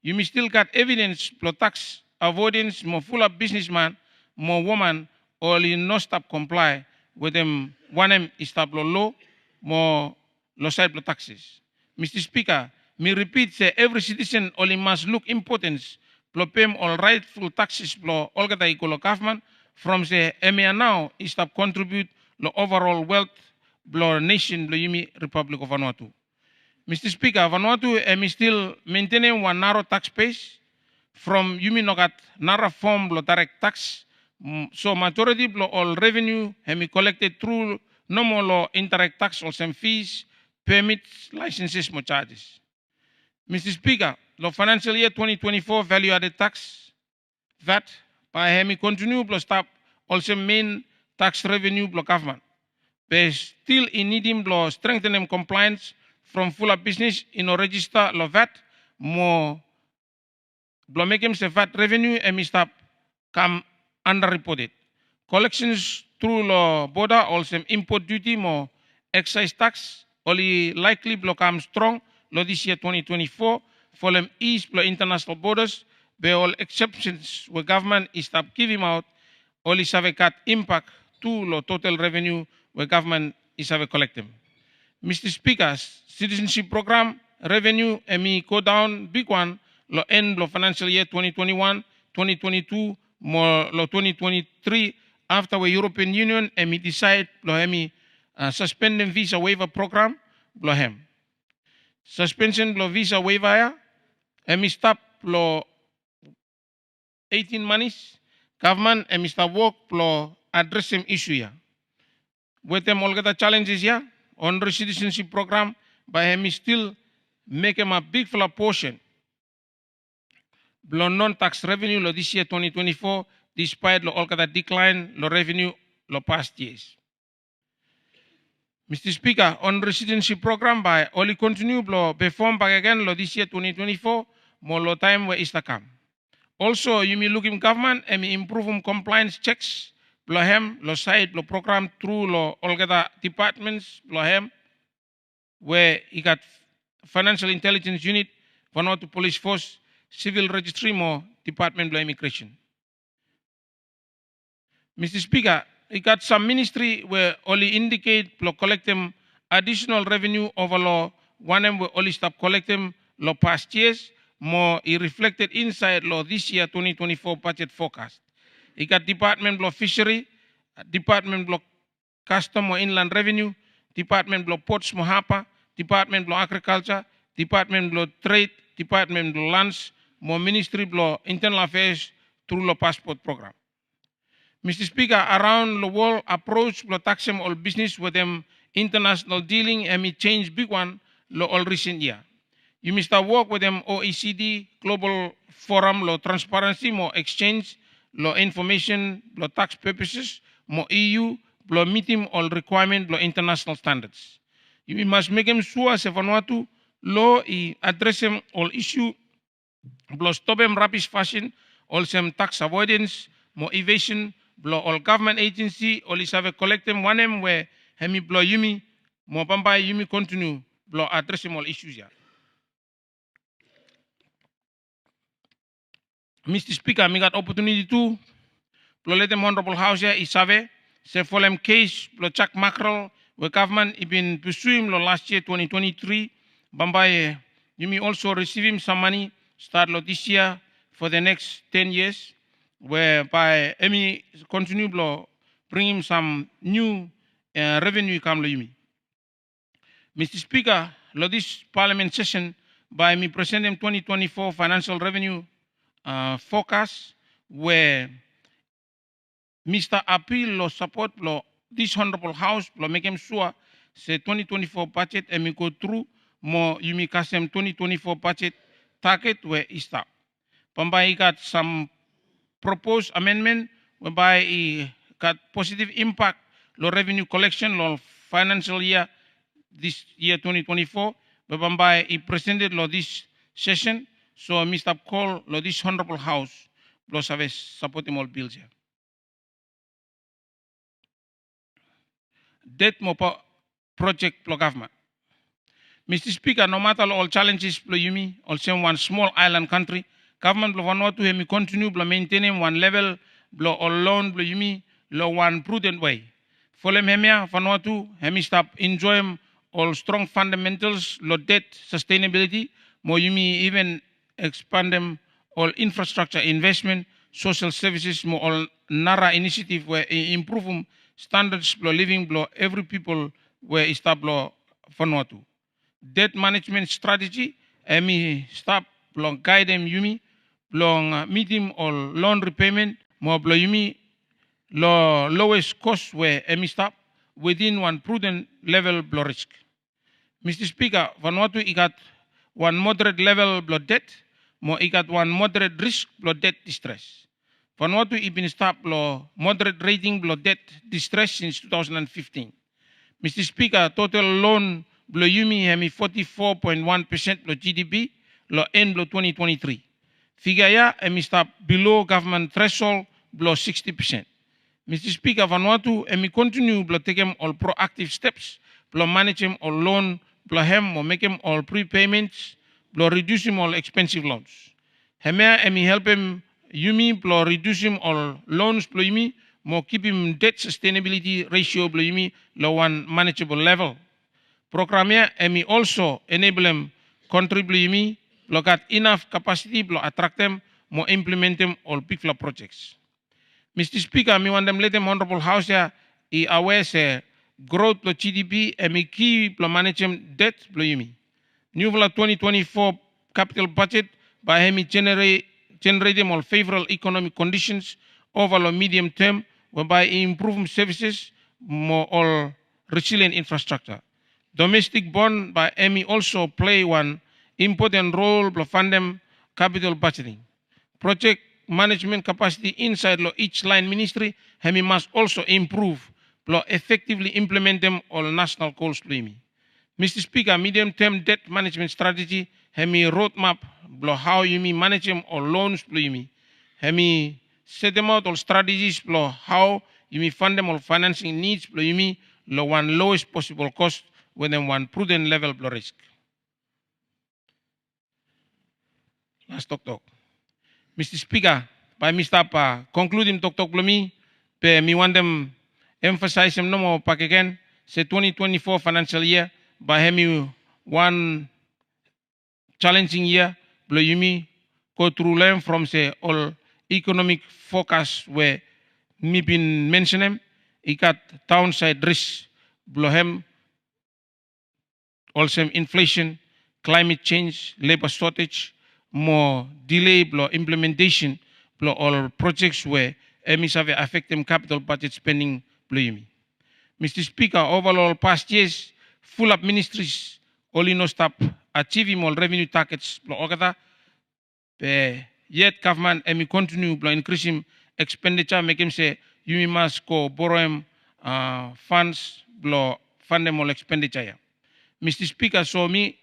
You may still got evidence lo tax avoidance more full of businessman, more woman only no stop comply with them one them stop lo law more lo side lo taxes. Mr. Speaker, me repeat say every citizen only must look importance plo pay all rightful taxes plo all kata ikolo government from say EMEA now is to contribute the overall wealth plo nation plo yumi Republic of Vanuatu. Mr. Speaker, Vanuatu is still maintaining one narrow tax base from yumi nogat narrow form plo direct tax. So majority plo all revenue hemi collected through normal law indirect tax or some fees, permits, licenses, more charges. Mr. Speaker, the financial year 2024 value added tax, VAT, by hemi continue plus stop also main tax revenue block government. But still in needing blow strengthening compliance from full of business in a register lo VAT, more blow make him say VAT revenue and stop come underreported. Collections through the border also import duty more excise tax only likely blow come strong lo this year 2024 for them east blow international borders by all exceptions where government is stop giving out only have a cut impact to lo total revenue where government is have a collective. Mr. Speaker, citizenship program revenue emi go down big one lo end lo financial year 2021, 2022, more lo 2023 after the European Union emi decide lo emi suspending visa waiver program lo hem. Suspension lo visa waiver ya emi stop lo 18 months government emi stop work lo addressing issue ya. With them all the challenges ya on the citizenship program by hemi still make him a big full portion lo non-tax revenue lo this year 2024 despite lo all the decline lo revenue lo past years. Mr. Speaker, on residency program by only continue blow perform back again lo this year 2024 more lo time where is to come. Also, you may looking government and improve compliance checks blow hem lo side lo program through lo all the departments blow hem where he got financial intelligence unit, Vanuatu police force, civil registry more department blow immigration. Mr. Speaker, he got some ministry where only indicate blow collect them additional revenue over law one them will only stop collecting law past years more he reflected inside law this year 2024 budget forecast. He got department blow fishery, department blow custom or inland revenue, department blow ports mohapa, department blow agriculture, department blow trade, department blow lands, more ministry blow internal affairs through the passport program. Mr. Speaker, around the world approach blow taxing all business with them international dealing and it change big one lo all recent year. You must work with them OECD global forum lo transparency more exchange lo information lo tax purposes more EU blow meeting all requirement blow international standards. You must make them sure as Vanuatu law I address them all issue blow stop them rapid fashion all some tax avoidance more evasion blow all government agency all is have a collective one them where hemi blow yumi more bamba yumi continue blow address them all issues here. Mr. Speaker, I got opportunity to let them honorable house here is have say for them case blow Chuck Mackerel where government has been pursuing last year 2023 bamba you may also receiving some money start this year for the next 10 years whereby Emi continue blow bring him some new revenue come lo yumi. Mr. Speaker, this Parliament session by me presenting 2024 financial revenue forecast where Mr. Appeal lo support lo this honorable house lo make him sure se 2024 budget and me go through mo yumi kasem 2024 budget target where is that. Pambai got some proposed amendment whereby it got positive impact lo revenue collection lo financial year this year 2024. Whereby he presented lo this session. So Mr. Call lo this honorable house lo have supporting all bills here. Debt mo project pro government. Mr. Speaker, no matter all challenges pro yumi, also one small island country, government of Vanuatu hemi continue to maintaining one level blo all loan blo yumi lo one prudent way. Folem hemia Vanuatu hemi stop enjoy all strong fundamentals lo debt sustainability mo yumi even expand them all infrastructure investment social services mo all nara initiative where improve standards blo living blo every people where establo Vanuatu. Debt management strategy emi stop blo guide them yumi blo meeting all loan repayment mo blo yumi lo lowest cost where emi stop within one prudent level blo risk. Mr. Speaker, Vanuatu got one moderate level blo debt mo got one moderate risk blo debt distress. Vanuatu ibin stop lo moderate rating blo debt distress since 2015. Mr. Speaker, total loan blo yumi hemi 44.1% blo GDP lo end blo 2023. Figure ya hemi stop below government threshold blo 60%. Mr. Speaker, Vanuatu hemi continue blo take him all proactive steps blo manage him all loan blo hem or make him all prepayments blo reduce him all expensive loans. Hemea hemi help him yumi blo reduce him all loans blo yumi mo keep him debt sustainability ratio blo yumi lo one manageable level. Programnya emi also enable him country blo yumi blo got enough capacity blo attract them mo implement them all big flow projects. Mr. Speaker, me want them let them honorable house ya I aware se growth blo GDP emi key blo manage him debt blo yumi. New 2024 capital budget by hemi generating all favorable economic conditions over the medium term, whereby improve services more all resilient infrastructure. Domestic bond by EMI also play one important role to fund them capital budgeting. Project management capacity inside each line ministry, HEMI must also improve to effectively implement them all national goals. Mr. Speaker, medium-term debt management strategy, HEMI roadmap how you manage them all loans. HEMI set them out all strategies how you fund them all financing needs. One lowest possible cost within one prudent level of risk. Last talk. Mr. Speaker, by Mr. Concluding talk me, me want them emphasize them no more back again. Say 2024 financial year by hemi one challenging year. Blow me go through learn from say all economic forecast where me been mentioning. It got downside risk. Blow him also inflation, climate change, labor shortage, more delay blow implementation blow all projects where emis have affect them capital budget spending blow me. Mr. Speaker, overall past years, full up ministries only no stop achieving all revenue targets blow ogata. Yet government emi continue blow increasing expenditure make him say you must go borrow him funds blow fund them all expenditure. Mr. Speaker, so me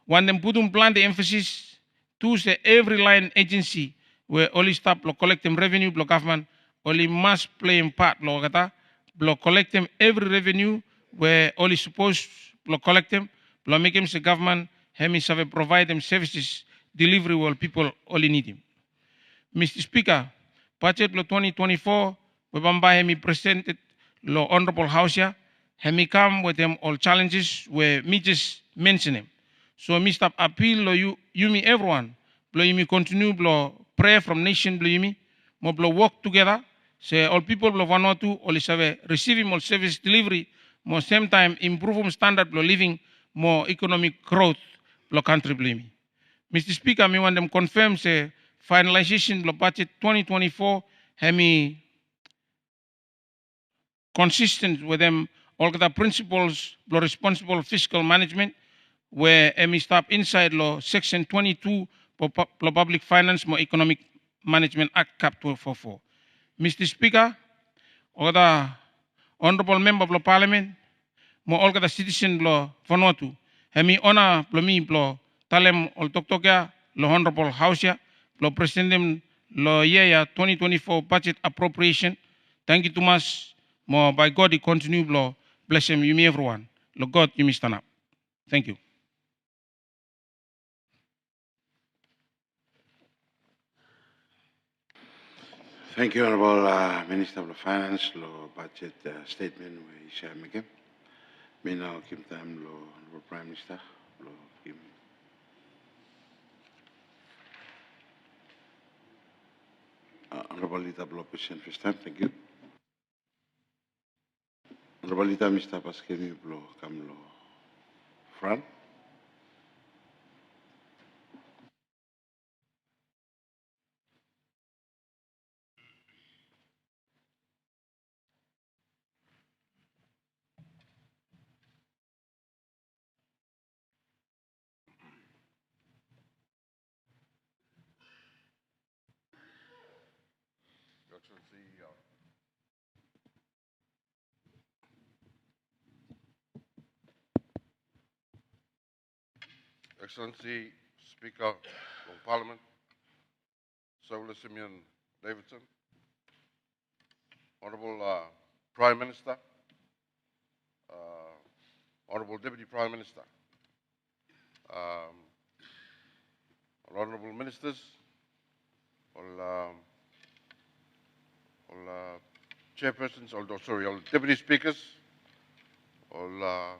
want them put plan the emphasis to say every line agency where only stop blow collect them revenue blow government only must play in part blow kata blow collect them every revenue where only supposed blow collect them blow make them say government hemi have provide them services delivery where people only need him. Mr. Speaker, budget blow 2024 we bamba hemi presented lo honorable house ya. Hemi come with them all challenges where me just mention them. So Mr. Appeal lo you me everyone. Blow you me continue blow prayer from nation blow you me. Mo blow work together. Say all people blow Vanuatu all is have receiving all service delivery more same time improve standard of living, more economic growth lo country blimi. Mr. Speaker, me want them confirm say finalization of budget 2024 hemi consistent with them all the principles of responsible fiscal management where hemi stop inside law section 22 for public finance more economic management act cap 244. Mr. Speaker, all the honorable member of the parliament, mo all the citizen lo Vanuatu, hemi ona plomi plo talem ol toktokia lo honorable house ya lo president lo year 2024 budget appropriation. Thank you too much. Mo by God he continue lo bless him you me everyone. Lo God you me stand up. Thank you. Thank you, Honorable Minister of Finance, lo budget statement we share again. Me now give time lo Honorable Prime Minister lo give. Honorable Leader of Opposition first time, thank you. Honorable Leader Mr. Paskemi lo come lo front. Excellency Speaker of Parliament, Saula Simeon Davidson, Honorable Prime Minister, Honorable Deputy Prime Minister, Honorable Ministers, all chairpersons, all deputy speakers, all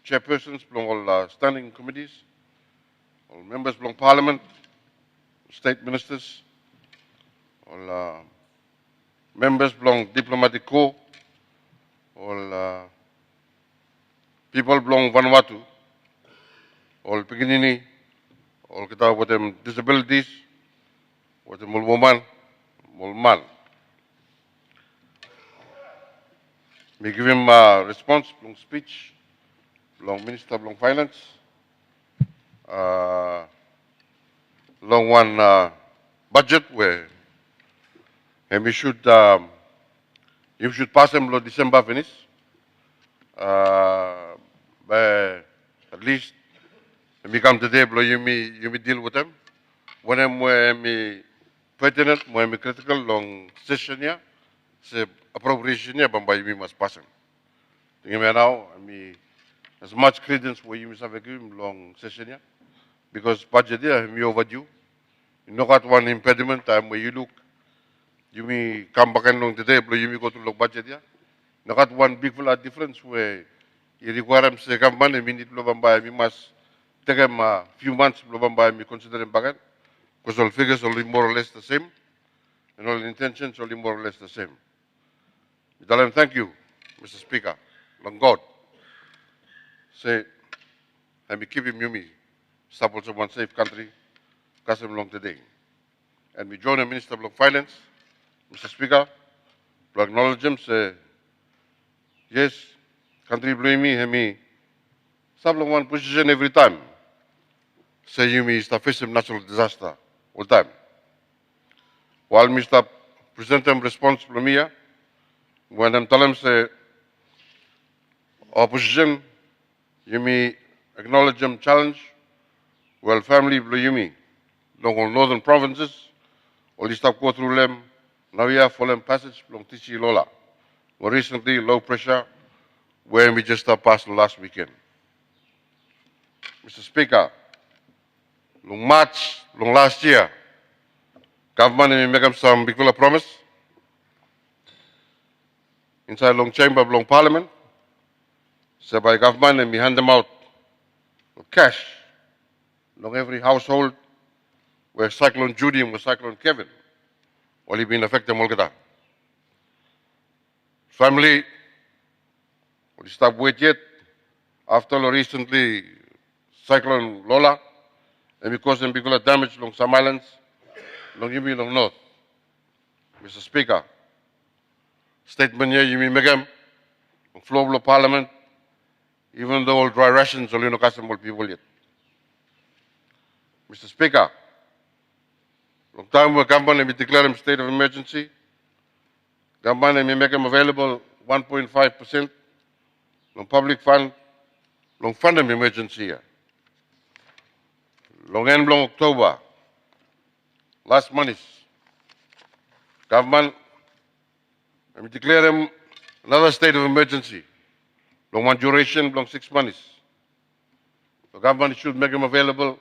chairpersons belong all standing committees, all members belong Parliament, state ministers, all members belong diplomatic corps, all people belong Vanuatu, all Piginini, all kita with them disabilities, with them woman, man. We give him a response, long speech, long Minister, long Finance, long one budget where and we should pass him December finish. But at least when we come today, you may deal with them. When I'm pertinent, when I'm critical, long session here, say appropriation here, but you must pass him. Now, as much credence where you must have a long session here, because budget here, me overdue. You know what one impediment time where you look, you may come back and long today, but you may go to look budget here. You got one big difference where you require them to come money, we need to buy, we must take them a few months to buy, we consider them back, because all figures are only more or less the same, and all intentions are only more or less the same. We tell them thank you, Mr. Speaker, long God. Say, and we keep him Yumi, support of one safe country, custom long today. And we join the Minister of Finance, Mr. Speaker, to acknowledge him, say, yes, country blame me, some one position every time. Say you me is the face of natural disaster all time. While Mr. Present them response from me, when I'm telling them say opposition, you me acknowledge them challenge, well family blue you me. Long all northern provinces, all this stuff go through them, now we have fallen passage long Tichi Lola. More recently, low pressure, where we just passed last weekend. Mr. Speaker, long March, long last year, government may make them some big promise. Inside long chamber, long parliament, so by government and we hand them out cash, long every household, where Cyclone Judy and Cyclone Kevin, while he been affected Molgata. Family, We stop wait yet. After the recently Cyclone Lola, and because of big damage along some islands, along Yumi, along North. Mr. Speaker, statement here, Yumi Megam, on floor of Parliament, even though all dry rations are no custom people yet. Mr. Speaker, long time we government and we declare a state of emergency. Government and we make them available 1.5% on public fund, long fund of emergency here. Long end long October, last month, government and we declare them another state of emergency. Long one duration, long 6 months. The government should make them available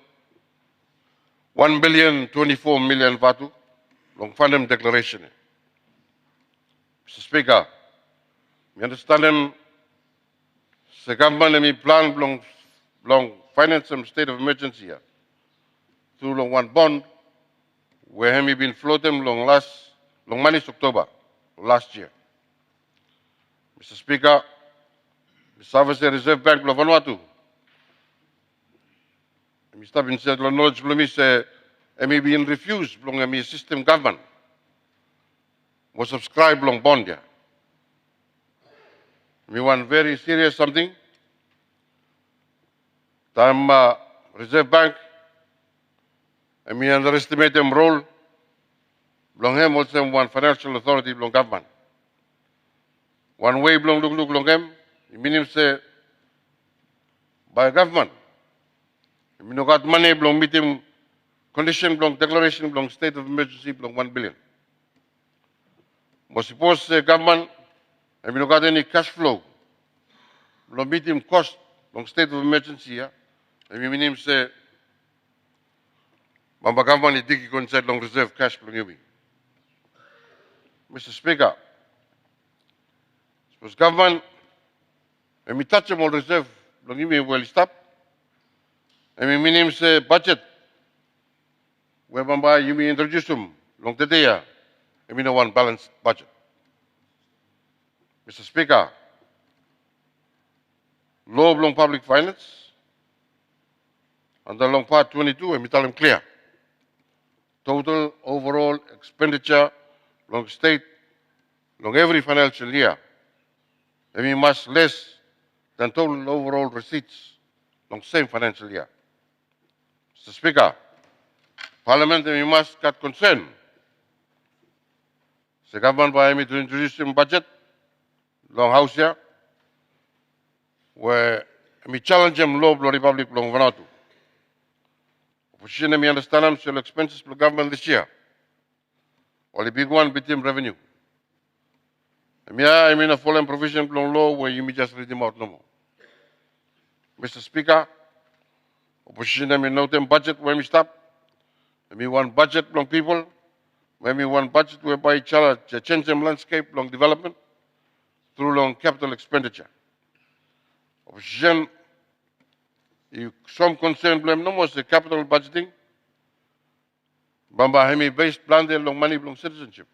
1,024,000,000 Vanuatu, long funding declaration. Mr. Speaker, we understand them, the government and we plan long finance some state of emergency here. Through long one bond, where we been floating long money October last year. Mr. Speaker, the Service Reserve Bank of Vanuatu, Mr. Vincent knowledge me say me being refused long me system government was subscribed long bond here. We want very serious something. Time Reserve Bank and we underestimate them role long him also one financial authority long government. One way long look long him, it means say by government. We no got money belong meeting condition belong declaration belong state of emergency belong 1 billion. Was supposed government and we no got any cash flow belong meeting cost belong state of emergency here. And we mean say Mamba government is digging inside long reserve cash belong you. Mr. Speaker, suppose government and we touch them all reserve belong you will stop. And we mean say budget where Mamba you may introduce them long the day and we know one balanced budget. Mr. Speaker, law belong public finance under long part 22 and we tell them clear. Total overall expenditure long state long every financial year and we must less than total overall receipts long same financial year. Mr. Speaker, Parliament we must cut concern. The government by me to introduce a budget long house here where we challenge them law of the Republic long Vanuatu. Opposition we understand them shall expenses for government this year. Only big one between revenue. I mean a full provision long law where you may just read them out no more. Mr. Speaker, opposition we know them budget when we stop. We want budget long people. When we want budget whereby change them landscape long development through long capital expenditure. Opposition, some concern blame no more the capital budgeting. Bamba Hemi based plan there long money long citizenship.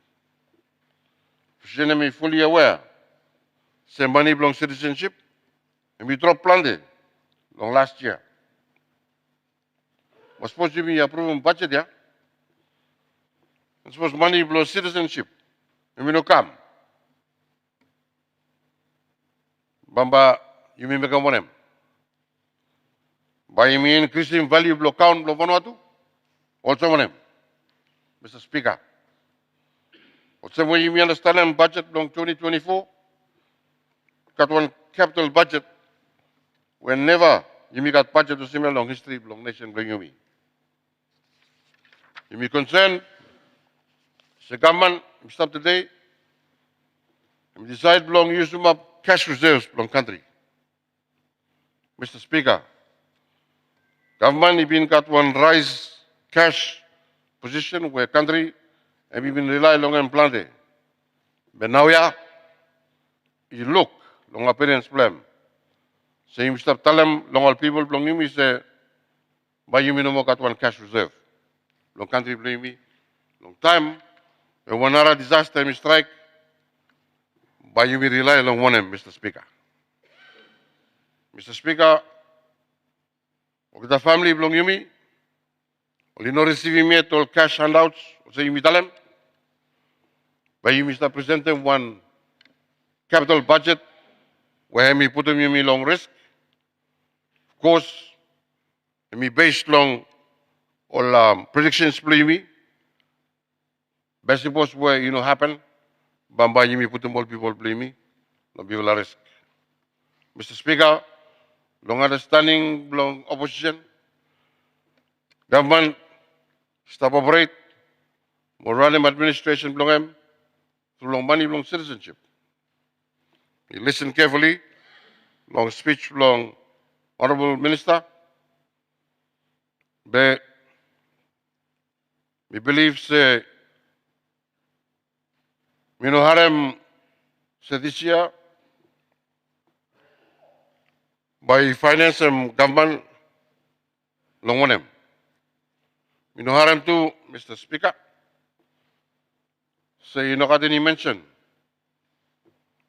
Opposition me fully aware. Say money long citizenship and we drop plan there long last year. Was supposed to be approving budget yeah. And suppose money blow citizenship and we no come. Bamba, you mean make a one. By me increasing value blow count blow Vanuatu, also one. Mr. Speaker. Also when you understand them budget long 2024, got one capital budget whenever you got budget to similar long history long nation bring you me. You may concern the government stop today and decide belong use them up cash reserves belong country. Mr. Speaker, government has been got one rise cash position where country and we've been rely long and planted. But now you look long appearance plan. So you stop tell them long all people belong you me say by you no more got one cash reserve. Long country blame me. Long time. When one other disaster strike, by you we rely on one Mr. Speaker. Mr. Speaker, the family belong Yumi, only no receiving me all cash handouts, so Yumi Talem. But you Mr. President, one capital budget where me put Yumi long risk. Of course, me based long all predictions for Yumi. Best suppose where happen, Bamba Yumi put all people blame me, no people are risk. Mr. Speaker, long understanding long opposition, government stop operate, more random administration belong them through long money, long citizenship. You listen carefully, long speech, long honorable minister. But we believe say we know harem say this year by finance and government long one them. We know harem too, Mr. Speaker. Say you know got any mention.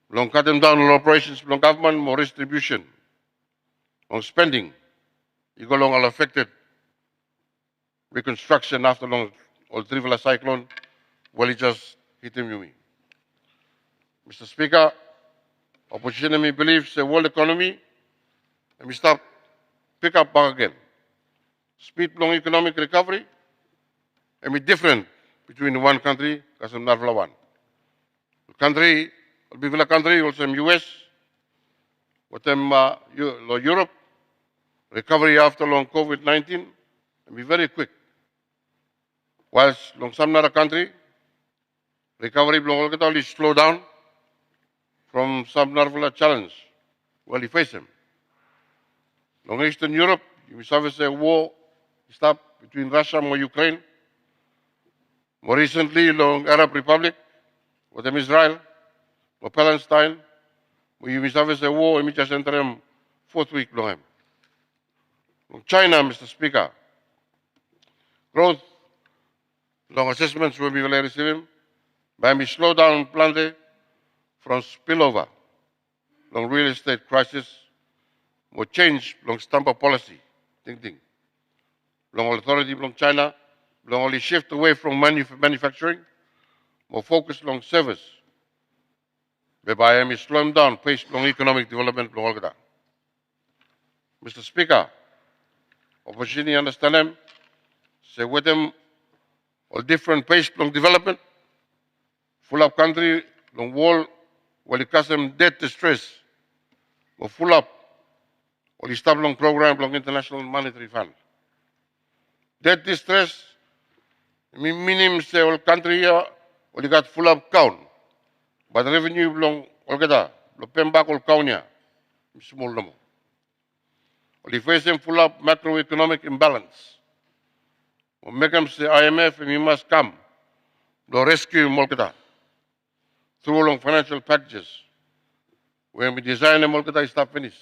Long cut them down on operations, long government, more distribution, on spending. You go long all affected reconstruction after long all trivial cyclone, well it just hit him you. Mr. Speaker, opposition me believes the world economy and we start pick up back again. Speed long economic recovery and be different between one country and another one. The country, big country, also US, with them Europe, recovery after long COVID-19 and be very quick. Whilst long some other country, recovery long only slow down from some other challenge. Well, you face them. Long Eastern Europe, you service a war stop between Russia and Ukraine. More recently, long Arab Republic, with them Israel, or Palestine, where you service a war in which I enter them fourth week long. China, Mr. Speaker, growth, long assessments will be receiving, by me slow down plenty from spillover, long real estate crisis, more change, long stamp policy, thinking. Long authority from China, long only shift away from manufacturing, more focus long service, whereby I slow them down, pace long economic development, long all that. Mr. Speaker, opposition understand them, say with them all different pace long development, full of country, long wall, while it cause them debt distress, or full up, or the stop long program, long international monetary fund. Debt distress, meaning say all country here, or you got full up count, but revenue long all get that, lo pembak all count here, small number. Or the face them full up macroeconomic imbalance. Or make them say IMF and we must come, lo rescue Molkata through long financial packages. When we design the Molkata, it's not finished.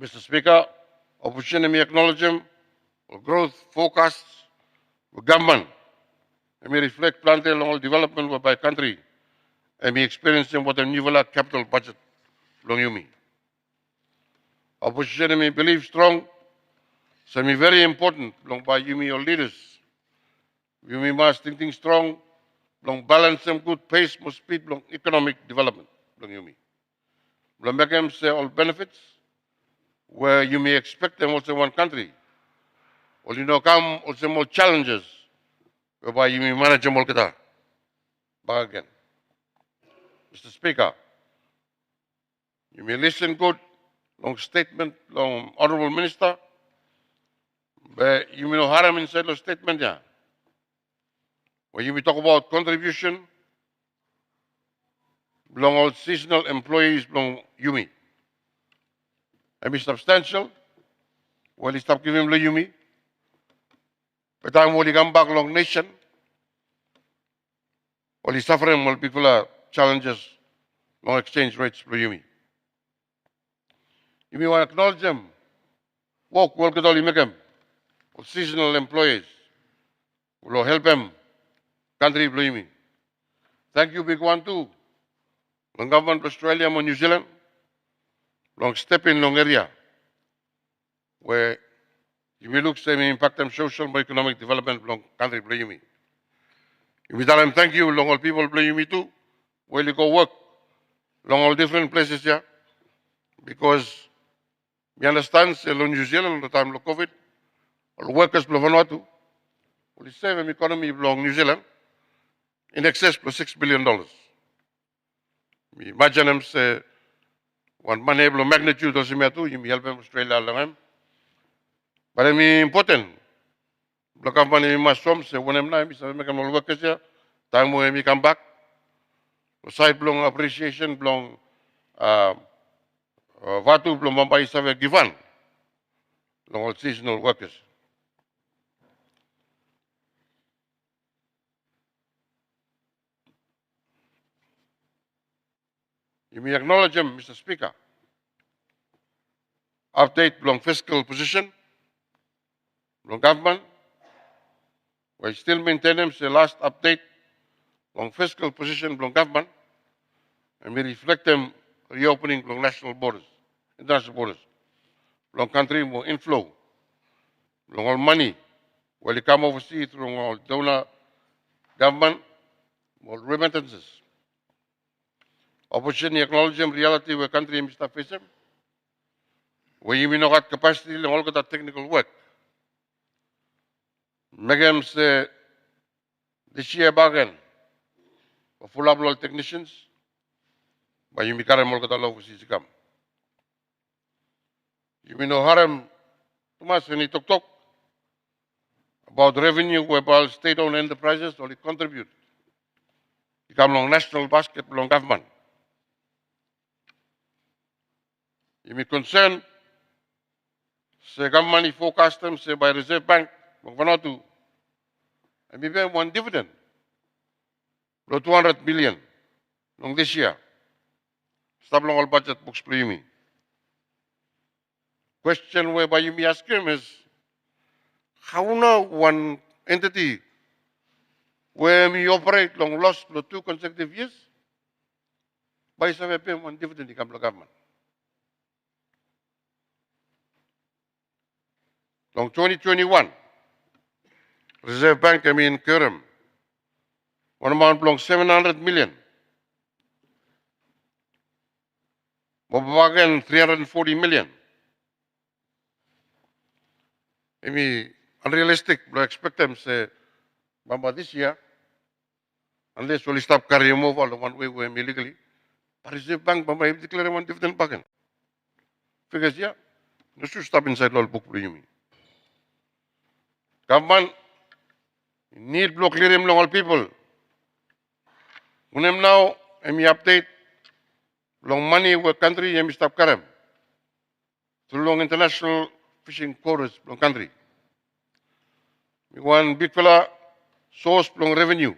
Mr. Speaker, opposition me acknowledge them, or growth forecasts, or government, and we reflect planted along all development by country, and we experience them what a new capital budget long you mean. Opposition me believe strong, so me very important long by you me your leaders. We must think strong, long balance them good pace, more speed, long economic development long you me. Long make them say all benefits, where you may expect them also one country. Or you know come also more challenges, whereby you may manage them all back again. Mr. Speaker, you may listen good, long statement, long honorable minister, but you may know harm inside the statement, yeah. When you may talk about contribution, belong all seasonal employees, belong Yumi. And be substantial, well, he stop giving them Yumi. But I'm when he come back long nation, well, he's suffering multiple challenges, long exchange rates for Yumi. You may want to acknowledge them. Work get all you make them. Or seasonal employees. Will help them. Country for Yumi. Thank you, big one too. The government of Australia and New Zealand. long step in long area where you will look say impact them social and economic development long country blame me. You tell them thank you long all people blame me too. Where you go work long all different places here because we understand say long New Zealand the time of COVID all workers from Vanuatu will save an economy long New Zealand in excess of $6 billion. Imagine them say one money of magnitude of Simiatu, you help them Australia long. But I mean important. Block of money must some say when I'm not, Mr. American workers here, time when we come back. Side belong appreciation belong Vatu belong Mumbai Save given. Long all seasonal workers. You may acknowledge him, Mr. Speaker. Update belong fiscal position, belong government. We still maintain them the last update belong fiscal position belong government, and we reflect them reopening belong national borders, international borders. Belong country more inflow, belong all money. While you come overseas through all donor government, more remittances. Opposition acknowledge them reality where country Mr. Facem. Where you may not have capacity and all got that technical work. Megam say this year bargain for full upload technicians, but you may carry more got overseas come. You may know harem too much when you talk about revenue whereby state-owned enterprises only contribute. You come along national basket belong government. You may concern say government forecast them say by Reserve Bank of Vanuatu and maybe one dividend below 200 million long this year. Stop long all budget books play me. Question whereby you may ask him is how now one entity where we operate long lost for 2 consecutive years by some pay one dividend to come to government. Long 2021, Reserve Bank, Kerem, one amount belongs 700 million. Bobagan 340 million. Unrealistic, we expect them say, Bamba this year, unless we stop carrying move all the one way illegally. But Reserve Bank, Bamba, if declare one dividend bargain. Figures, yeah, no should stop inside all book, you mean. Government need block clear him long all people. When him now, update long money with country, stop carrying. Through long international fishing quarters long country. One big fella source long revenue.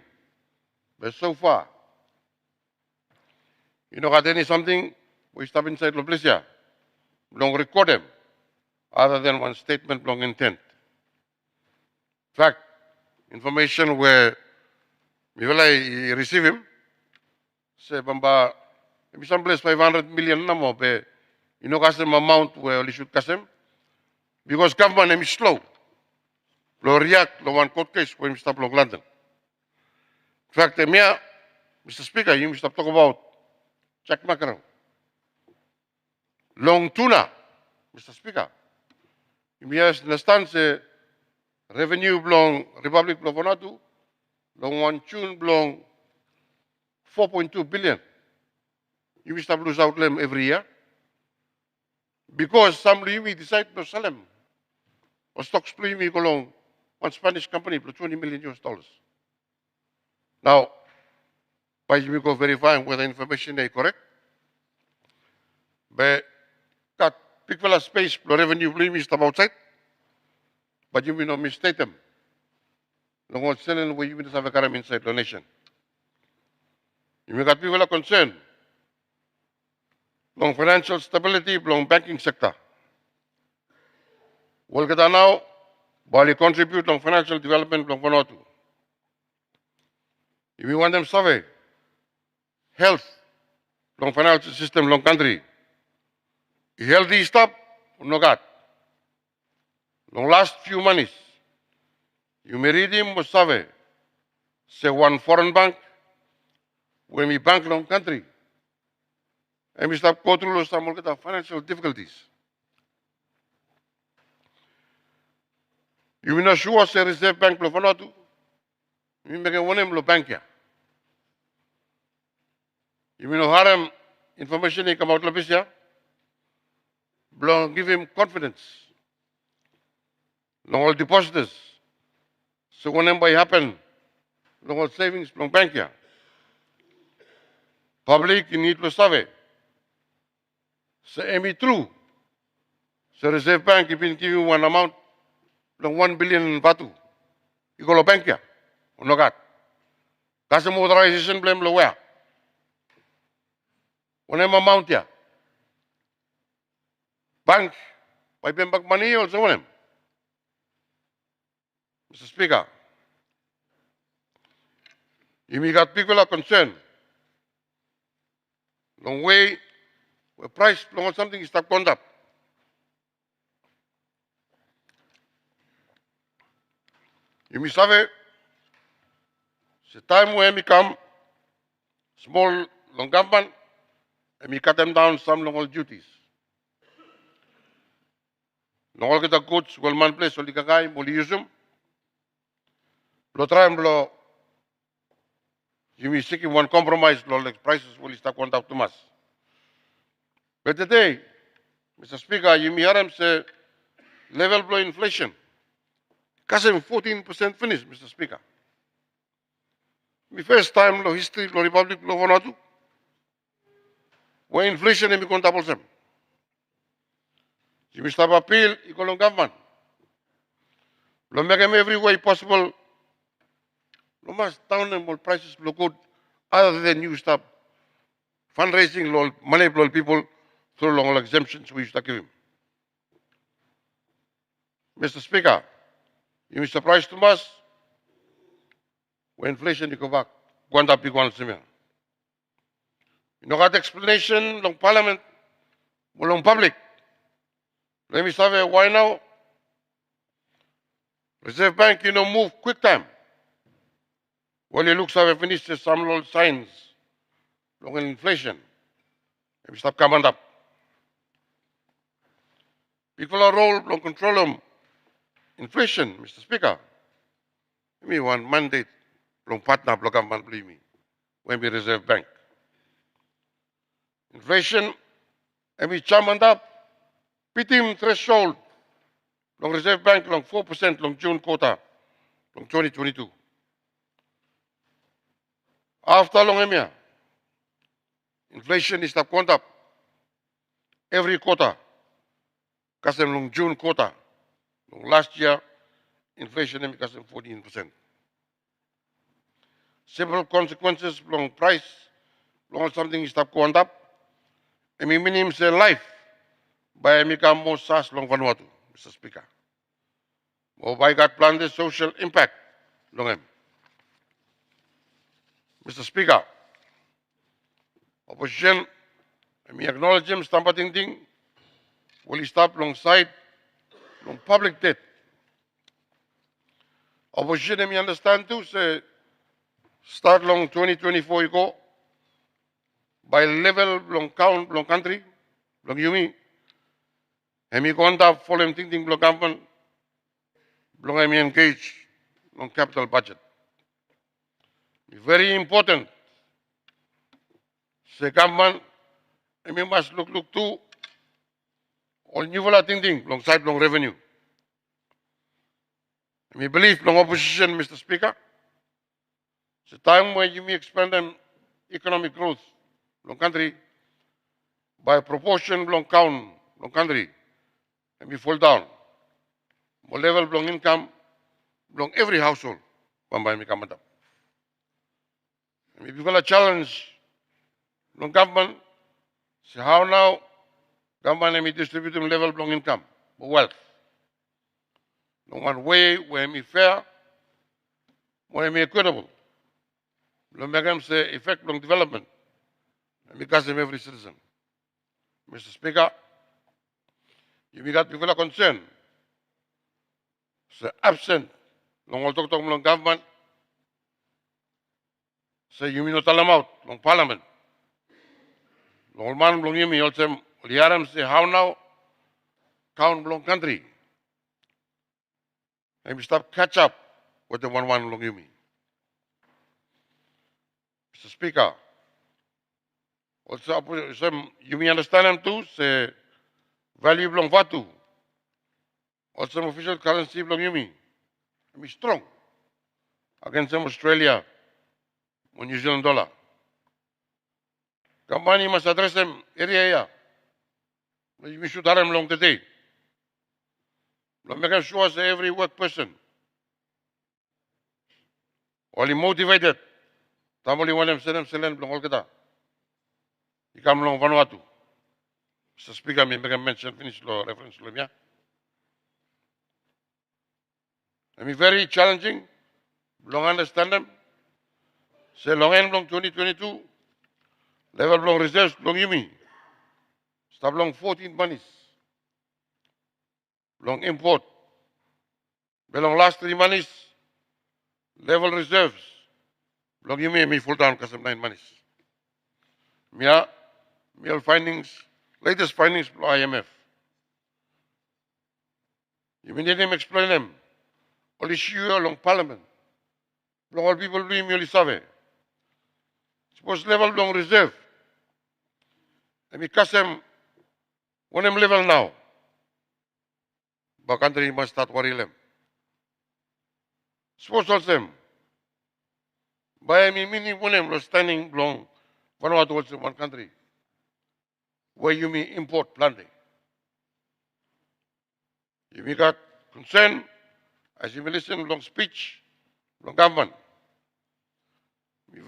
But so far, you know, got any something, we stop inside the place here. Long record them, other than one statement long intent. In fact, information where we will receive him, say, Bamba, maybe someplace 500 million number, but you know, custom amount where we should custom. Because government is slow. Lo react, lo one court case when we stop long London. In fact, Mr. Speaker, you must talk about check mackerel. Long tuna, Mr. Speaker. You must understand the revenue belong Republic of Vanuatu, long one tune belong 4.2 billion. You must have lose out them every year. Because some Lumi decide to sell them. Or stocks Lumi go along one Spanish company for $20 million US. Now, by you go verifying whether information is correct. But got big fella space for revenue Lumi stop outside. But you may not mistake them. Long one selling where you may have a caram inside the nation. You may got people are concerned. Long financial stability, long banking sector. We'll get now, while you contribute long financial development, long Vanuatu. If you want them survey, health, long financial system, long country. healthy stuff, no got. Long last few months, you may read him was say one foreign bank, when we bank long country, and we start go through some of the financial difficulties. You will not sure say Reserve Bank lo Vanuatu, you make one lo bank ya. You will not harm information he come out of ya, give him confidence. Long all depositors. So whenever it happen, long all savings long bank ya. Public you need to survey. So am true. So Reserve Bank you been giving one amount long 1 billion batu. You go to bank ya. No got. Kasi authorization blame lo where. Whenever amount ya. Bank, by bank money also one. Mr. Speaker, if you got people are concerned, long way, where price, long something is stuck on up. You may have the time when we come, small long government, and we cut them down some long all duties. Long all get the goods, well man place, only kagai, only use them. Blow try and blow. You may seeking one compromise, like prices will stuck on up to mass. But today, Mr. Speaker, you may hear him say level blow inflation. Kasem 14% finished, Mr. Speaker. The first time in history of the Republic of Vanuatu, where inflation is double them. You must have appeal, economic government. We make them every way possible. We must down them all prices look good, other than you stop fundraising, money for people through long exemptions we used to give him. Mr. Speaker, you be surprised to us when inflation you go back, go up big one similar. You know, got explanation long parliament, long public. Let me say why now? Reserve Bank, you know, move quick time. Well, it looks like we finished some little signs long inflation. Let me stop coming up. People are role long control them. Inflation, Mr. Speaker. Me one mandate long partner block government believe me. When we Reserve Bank. Inflation, and we chairman up, PTM threshold, long Reserve Bank, long 4%, long June quota, long 2022. After long EMEA, inflation is up, gone up every quarter, because long June quota, long last year, inflation is 14%. Several consequences, long price, long something is up, gone up. And we minimum say life by become more SARS long Vanuatu, Mr. Speaker. Or by got planned the social impact long em. Mr. Speaker, opposition, and we acknowledge him, stampating thing, will stop alongside long public debt. Opposition, and we understand too, say, start long 2024 you go, by level long count, long country, long Yumi, and we go on top following thinking long government, long I engage long capital budget. Very important. Say government, and we must look to all new thinking alongside long revenue. And we believe long opposition, Mr. Speaker, it's a time where you may expand economic growth long country by proportion long count long country and we fall down. More level long income long every household one by me come up. And if you got a challenge long government, see how now government may distribute level long income or wealth. Long one way where me fair, where me equitable. Long make them say effect long development. And because of every citizen. Mr. Speaker, Yumi got people are concerned. So absent. Long all talk long government. So yumi no talam out long parliament. Long man long yumi also liaram say how now count long country. And we stop catch up with the one long yumi. Mr. Speaker. Also some yumi understand them too. Say value long Vanuatu. Also official currency long yumi. Yumi strong against some Australia or New Zealand dollar. Company must address them area. We should have them long today. Make sure that every work person, only motivated, tamoli wanem selen long all kita. Ikam long Vanuatu. Mr. Speaker, me make a mention finish law reference law yeah. I mean very challenging. Long understand them. Say long end long 2022. Level long reserves long yumi. Stop long 14 monies. Long import. Belong last 3 monies. Level reserves. Long yumi me full down kasam 9 monies. Mia findings, latest findings from IMF. You need them explain them. All issue along parliament. Long all people doing merely survey. Suppose level long reserve. And because them when them level now. But country must start worry them. Suppose also them. By meaning when them standing long Vanuatu also one country. Where you may import planting. You may got concern, as you may listen long speech, long government.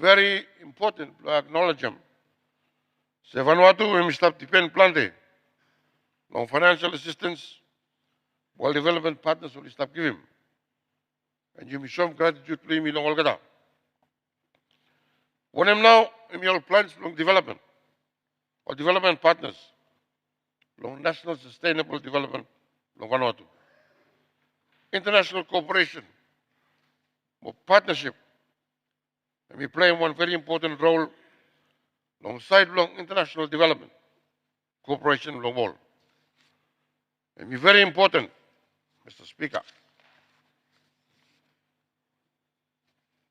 Very important to acknowledge them. Say Vanuatu, we must stop depend planting. Long financial assistance, while development partners will stop giving. And you may show gratitude to me long all gada. When I'm now, in your plans long development, or development partners, long national sustainable development, long Vanuatu. International cooperation, or partnership, and we play one very important role alongside long international development, cooperation long all. And we very important, Mr. Speaker.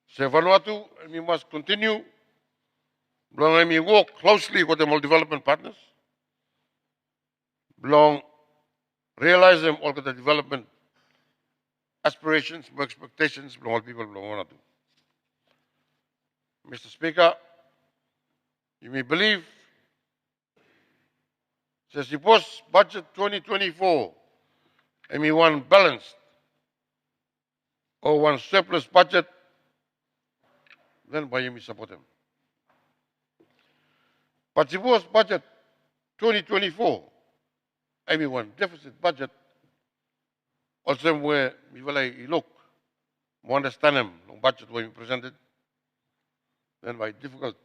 Say Vanuatu, and we must continue and we work closely with the all development partners. Long realize them all the development aspirations, expectations from all people belong Vanuatu. Mr. Speaker, you may believe the suppose budget 2024 and we want balanced or one surplus budget, then why you may support them. But suppose budget 2024 and we want deficit budget, also where we will look, we understand them, long budget when we presented, then by difficult,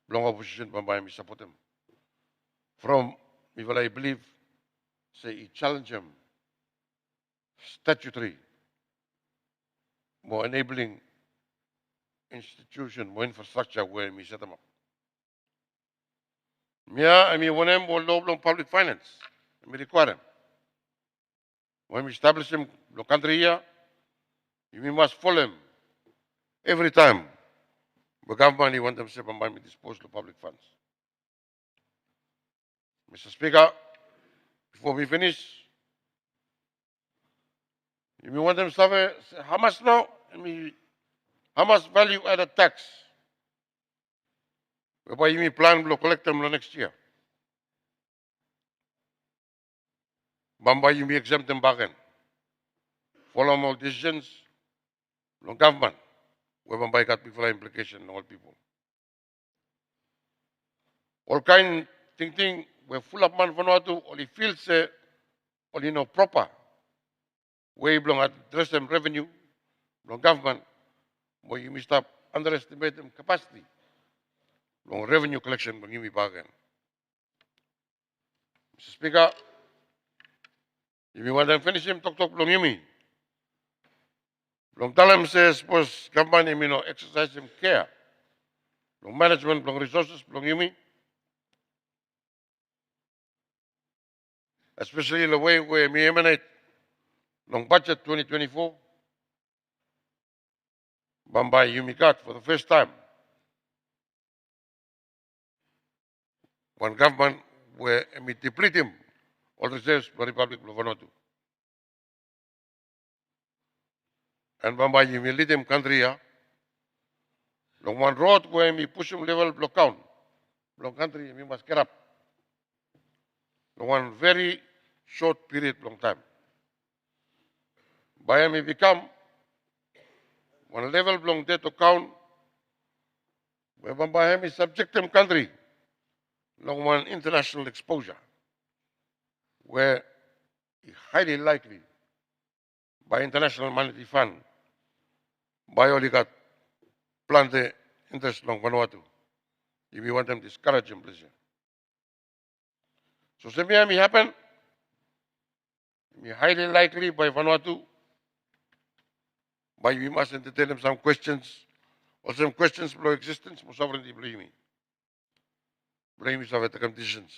long opposition, by me support them. From, we will believe, say, challenge them, statutory, more enabling institution, more infrastructure where we set them up. Yeah, I mean, when I'm more low long public finance, we require them. When we establish them, the country here, we must follow them every time. The government, you want them to by me dispose of public funds. Mr. Speaker, before we finish, if you want them to say, how much now? How much value added tax? Whereby you may plan to collect them next year. Bamba, you may exempt them back in. Follow all decisions, long government, where Bamba got people implication on all people. All kind thinking, we're full of man Vanuatu, only feels only no proper way belong address them revenue, long government, where you may stop underestimate them capacity, long revenue collection when you may bargain. Mr. Speaker, If you want them finish him, talk long yumi. Long talam says, suppose government him, exercise him care. Long management, long resources, long yumi. Especially the way where we emanate long budget 2024. Bambai yumi cut for the first time. One government where we deplete him all reserves for the Republic of Vanuatu. And Bambai yumi lead him country here. Long one road where we push him level block count. Long country we must get up. Long one very short period, long time. By me become one level long day to count where Bambai is subject him country. Long one international exposure where it's highly likely by International Monetary Fund by only got plant the interest long Vanuatu. If you want them to discourage him, please. So same may happen. Highly likely by Vanuatu. But we must entertain them some questions, or some questions below existence, for sovereignty blaming. Blaming some of the conditions.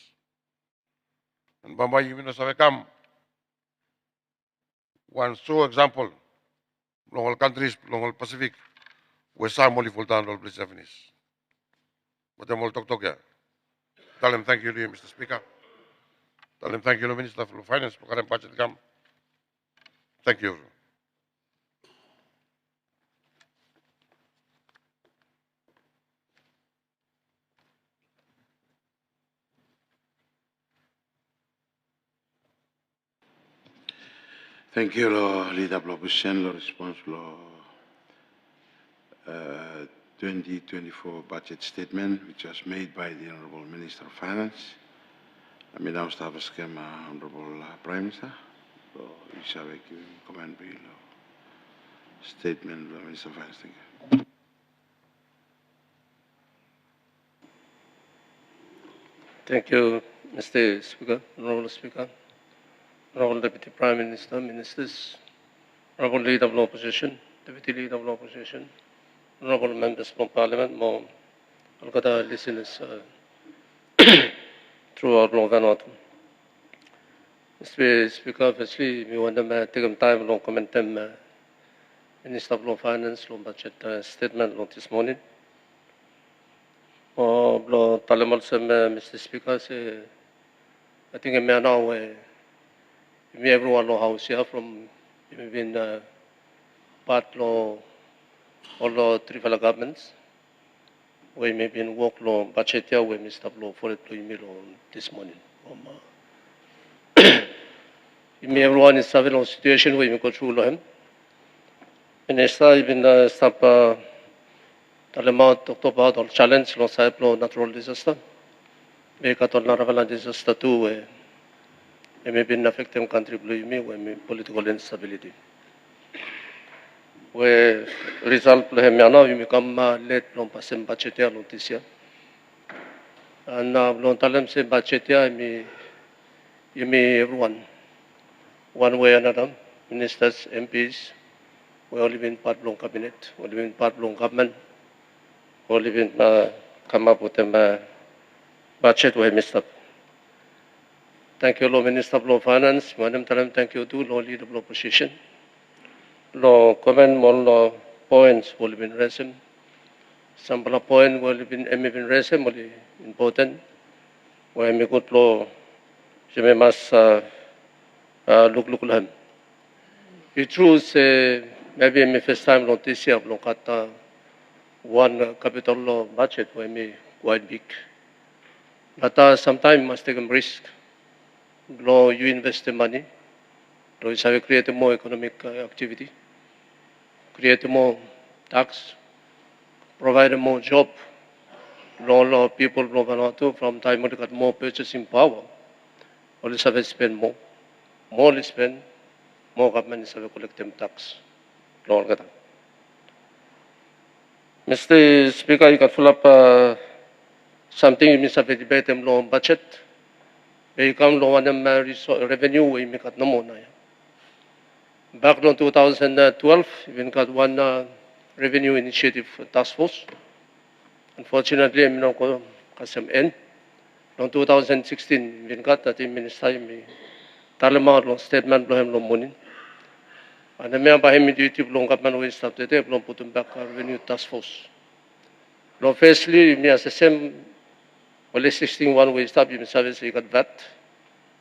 And Bambai, you know, have come. One so example, long countries, long Pacific, where some only full down all places Japanese. But them all talk. Tell them thank you, Mr. Speaker. Tell them thank you, Minister for Finance, for current budget come. Thank you. Thank you, leader of opposition, response to 2024 budget statement, which was made by the Honorable Minister of Finance. I now start with Honorable Prime Minister. So, you shall comment on statement of the Minister of Finance. Thank you. Thank you, Mr. Speaker, Honorable Speaker, Honorable Deputy Prime Minister, Ministers, Honorable Leader of the Opposition, Deputy Leader of the Opposition, Honorable Members from Parliament, more Algada listeners throughout Vanuatu. Mr. Speaker, firstly, we want to take some time to comment on Minister of Finance, budget statement this morning. Mr. Speaker, I think I'm now everyone know how here from been part of all the tribal governments. We may be work law budget here we Mr. Blow for it this morning. Everyone is having a situation where we go through him. Minister even stop Talamat talked about the challenge of natural disaster. We got on natural disaster too, where may be affecting country when political instability. Where result we become late long passing budget year this year. And long time say budget year you may everyone one way or another, ministers, MPs, we all live in part long cabinet, we live in part long government. Only been come up with a budget we missed up. Thank you, Law Minister of Law Finance. Madam Talam, thank you to Law Leader of Opposition. Law comment on law points will be raised. Some point will be raised, will be important. When we good law, we must look at him. It's true, maybe my first time not this year, look at one capital law budget will be quite big. But sometimes you must take a risk. Law, you invest the money. Law is how you create more economic activity, create more tax, provide more job. Law people from time to get more purchasing power. Always have to spend more. More they spend, more government is have to collect them tax. Law get. Mr. Speaker, you can fill up something you miss a debate on budget. They come low on revenue, we make it no more. Back in 2012, we got one revenue initiative task force. Unfortunately, I'm not going to end. In 2016, we got that minister, Talama long statement, long money. And I remember him duty long government we started there, long put back revenue task force. Long firstly, me as the same, only 16 one we start in service, we got that.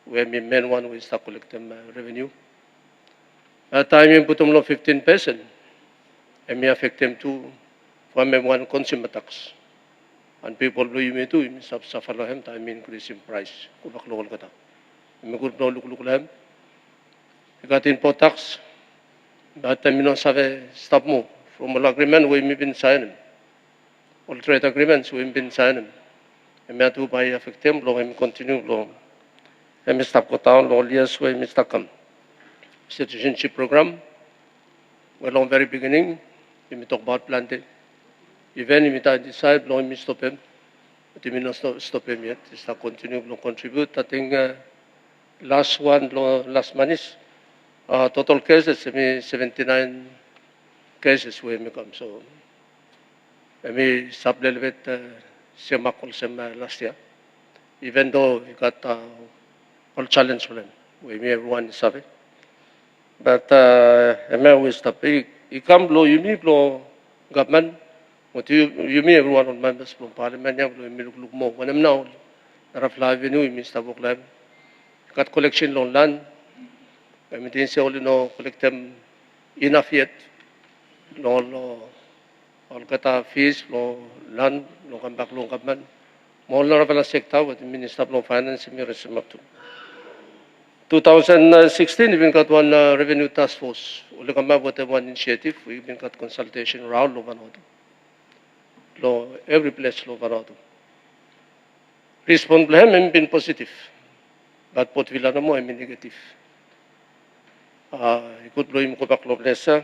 Where me main one we start collecting revenue. At time we put them 15%. And me affect them to one consumer tax. And people do you me too, me suffer lahem time increase in price. Kubak lokal kata. Me good no look lahem. We got import tax. But I mean, have stop more from all agreement we been signing. All trade agreements we've been signing. And me to buy affect them, lo and continue lo. And me stop go down, lo years we me stop come. Citizenship program. Well, on very beginning, we talk about planting. Even if I decide, lo me stop him. But we not stop him yet. It's not continue to contribute. I think last month is total cases, 79 cases we come. So we supplement some last year. Even though we got all challenge for them, we everyone is savvy. But we stop. You come blow, you me blow government. What you me everyone on members from parliament, you me look more. When I'm now, Rafla Avenue, you stop work lab. Got collection on land. I mean, they say only no collect them enough yet. No, all kata fees, no land, no come back, no government. More lot of sector with the Minister of Finance, me resume up to. 2016, we got one revenue task force. We come up with one initiative. We even got consultation around Vanuatu. Every place Vanuatu. Response plan been positive, but pot villa no more negative. Ikut belum kubak lo blessa.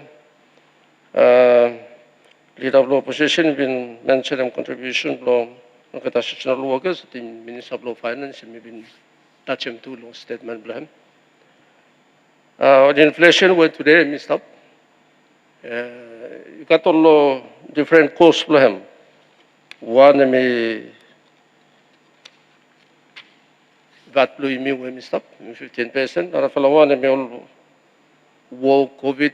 Leader of opposition been mentioned contribution lo kata seasonal workers. The Minister of Finance been touch him to lo statement blame. The inflation went today, missed up. You got all different costs blame. One me VAT blue me we missed up 15%. Other fellow one me all war COVID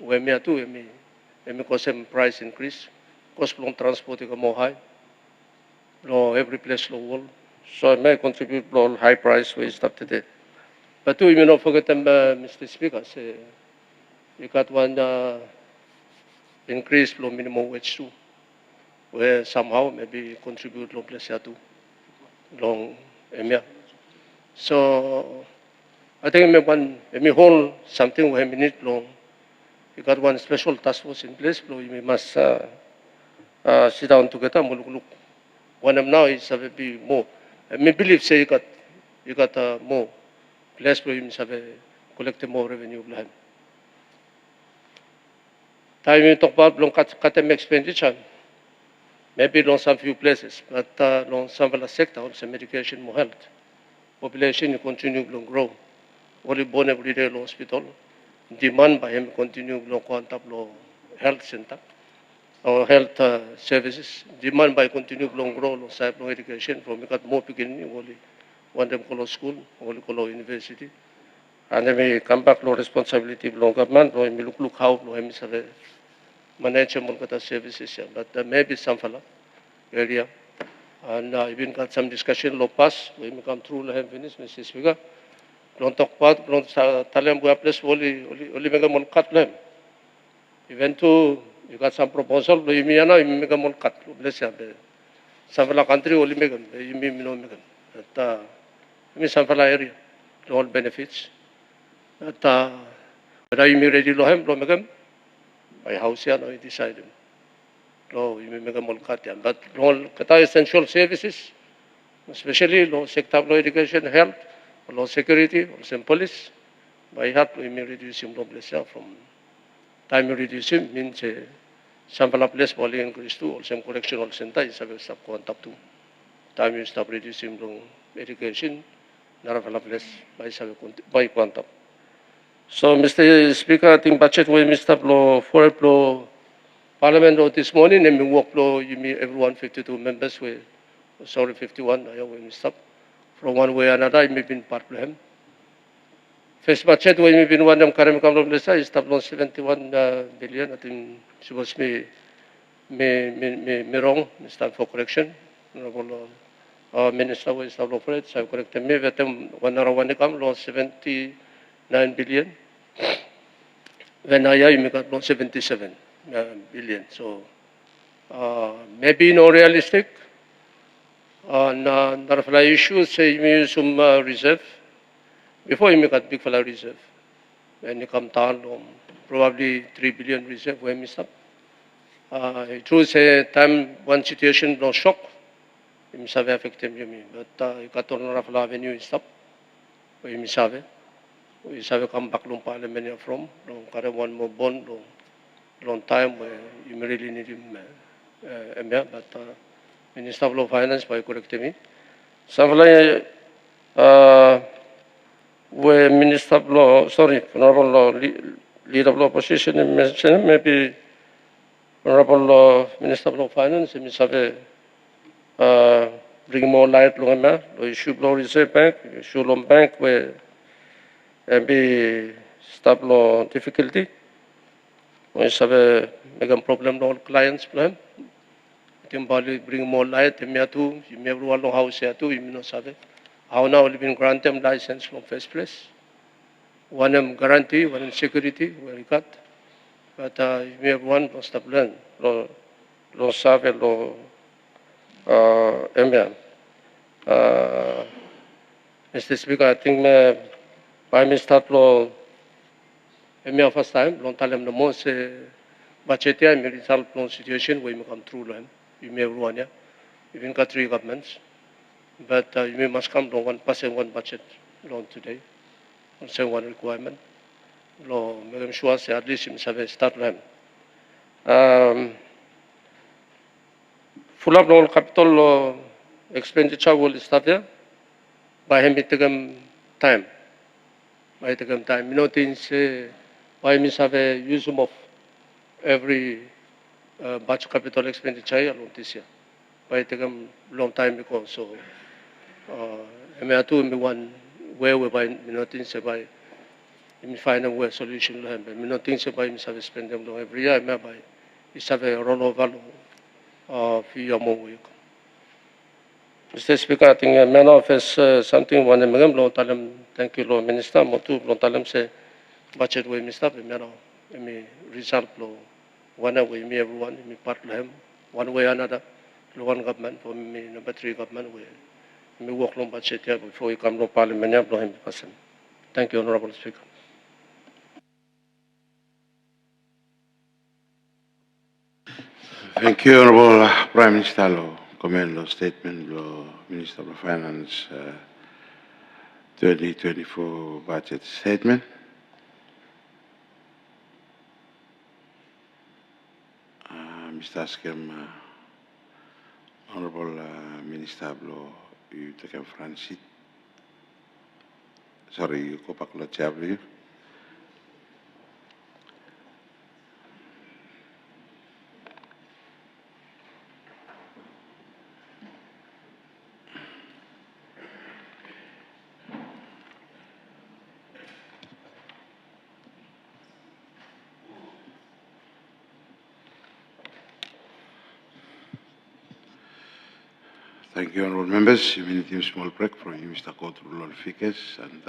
we me too me cause some price increase. Cost long transport is more high. No every place low wall. So I may contribute to high price we stop today. But too, you not forget them, Mr. Speaker. Say, you got one increase low minimum wage too, where somehow maybe contribute low place too, long emia. So I think me hold something where we need long. You got one special task force in place. We must sit down together. Look. One of now is be more. I believe say you got more. Place where you have collect more revenue. Time you talk about long cut expenditure, maybe long some few places, but long some of the sector, also medication, more health. Population you continue to grow. Only born every day hospital. Demand by him continue to contact health center or health services. Demand by continue to grow cyber education from we got more beginning only. One them call school, only call university. And then we come back to responsibility of government, we look how we manage the services. But maybe some fella area. And even got some discussion low pass, we come through have finished, Mrs. Speaker. Don't talk about, don't tell them we are place only make a more cut them. Even to you got some proposal, you make a more cut, bless you. Some country only make them, you mean no make them. Some area, all benefits. That whether you ready to have them, by house here, no, decide them. No, you make a more cut, but all essential services, especially low sector of education, health, low security, or some police, by help we may reduce him from time you reduce him means some place volume increase too, or some correctional center is a sub contact too. Time you stop reducing from education. Narafala place by contact. So, Mr. Speaker, I think budget way Mr. Law, for law, Parliament law this morning, and we work law, you mean everyone 52 members, we, sorry, 51, I will Mr. From one way or another, I may be part of him. First budget way may be one of Karim Kamram Lesa is tablo 71 billion. I think she was me wrong, Mr. for correction. Honorable Minister was tablo for it, so correct me, but one hour one come lost 79 billion. When I make up 77 billion. So maybe no realistic. Narfala issue say you some reserve before you make a big fella reserve. When you come down, probably 3 billion reserve where miss up. It was a time one situation no shock. You miss have affected you mean, but you got on Narfala Avenue is up. We miss have it. We have come back long parliament from long current one more bond long time where you really need him but Minister of Finance by correcting me. Savlay where Minister of Law, sorry, Honorable Law, Leader of Opposition mentioned maybe Honorable Minister of Finance, Ms. Bring more light on the issue of Reserve Bank, issue of bank where be stop law difficulty. We have a mega problem on clients plan. Timbali bring more light. Vanuatu, you may everyone know how to do. You know sabe. How now we been grant them license from first place. One guarantee, one security, we got. But you may everyone must have learned. Lo sabe lo Mr. Speaker, I think Prime Minister lo first time long time the most budget year may resolve long situation where you come through them. You may everyone yeah. Even got 3 governments. But you may must come to 1% one budget long today. On say one requirement. Lo make sure say at least you must have a start them. Full up long capital expenditure will start there by having time. By the time, you know, things why miss have a use of every batch capital expenditure along this year. By the long time ago, so I mean, I do one where we buy, you know, things by me find a way solution to them. But you know, things by miss have spend them long every year. I mean, by it's have a rollover of your more. Mr. Speaker, I think man office something one megam long time. Thank you, Lord Minister. Motu long time say budget way Minister. Me result lo one way me everyone me part of him one way or another. One government for me number 3 government way me work long budget here before we come to Parliament blow him person. Thank you, Honorable Speaker. Thank you, Honorable Prime Minister. Lo comment lo statement lo Minister of Finance 2024 budget statement. Mr. Askem, Honorable Minister lo you take a Francis. Sorry, you go back lo chabli. Thank you, honorable members. You need a small break from you, Mr. Go through all figures, and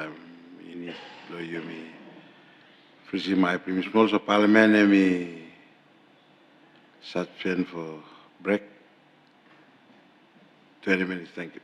you need you me freezing my previous small so Parliament and me suspend for break 20 minutes. Thank you.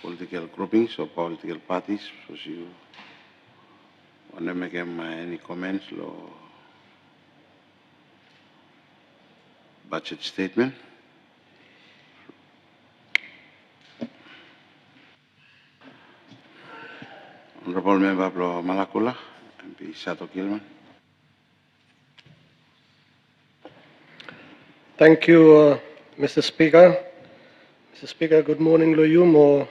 political groupings or political parties. So you want to make any comments or budget statement? Honorable Member Blo Malakula, MP Sato Gilman. Thank you, Mr. Speaker. Mr. Speaker, good morning, lo you mo.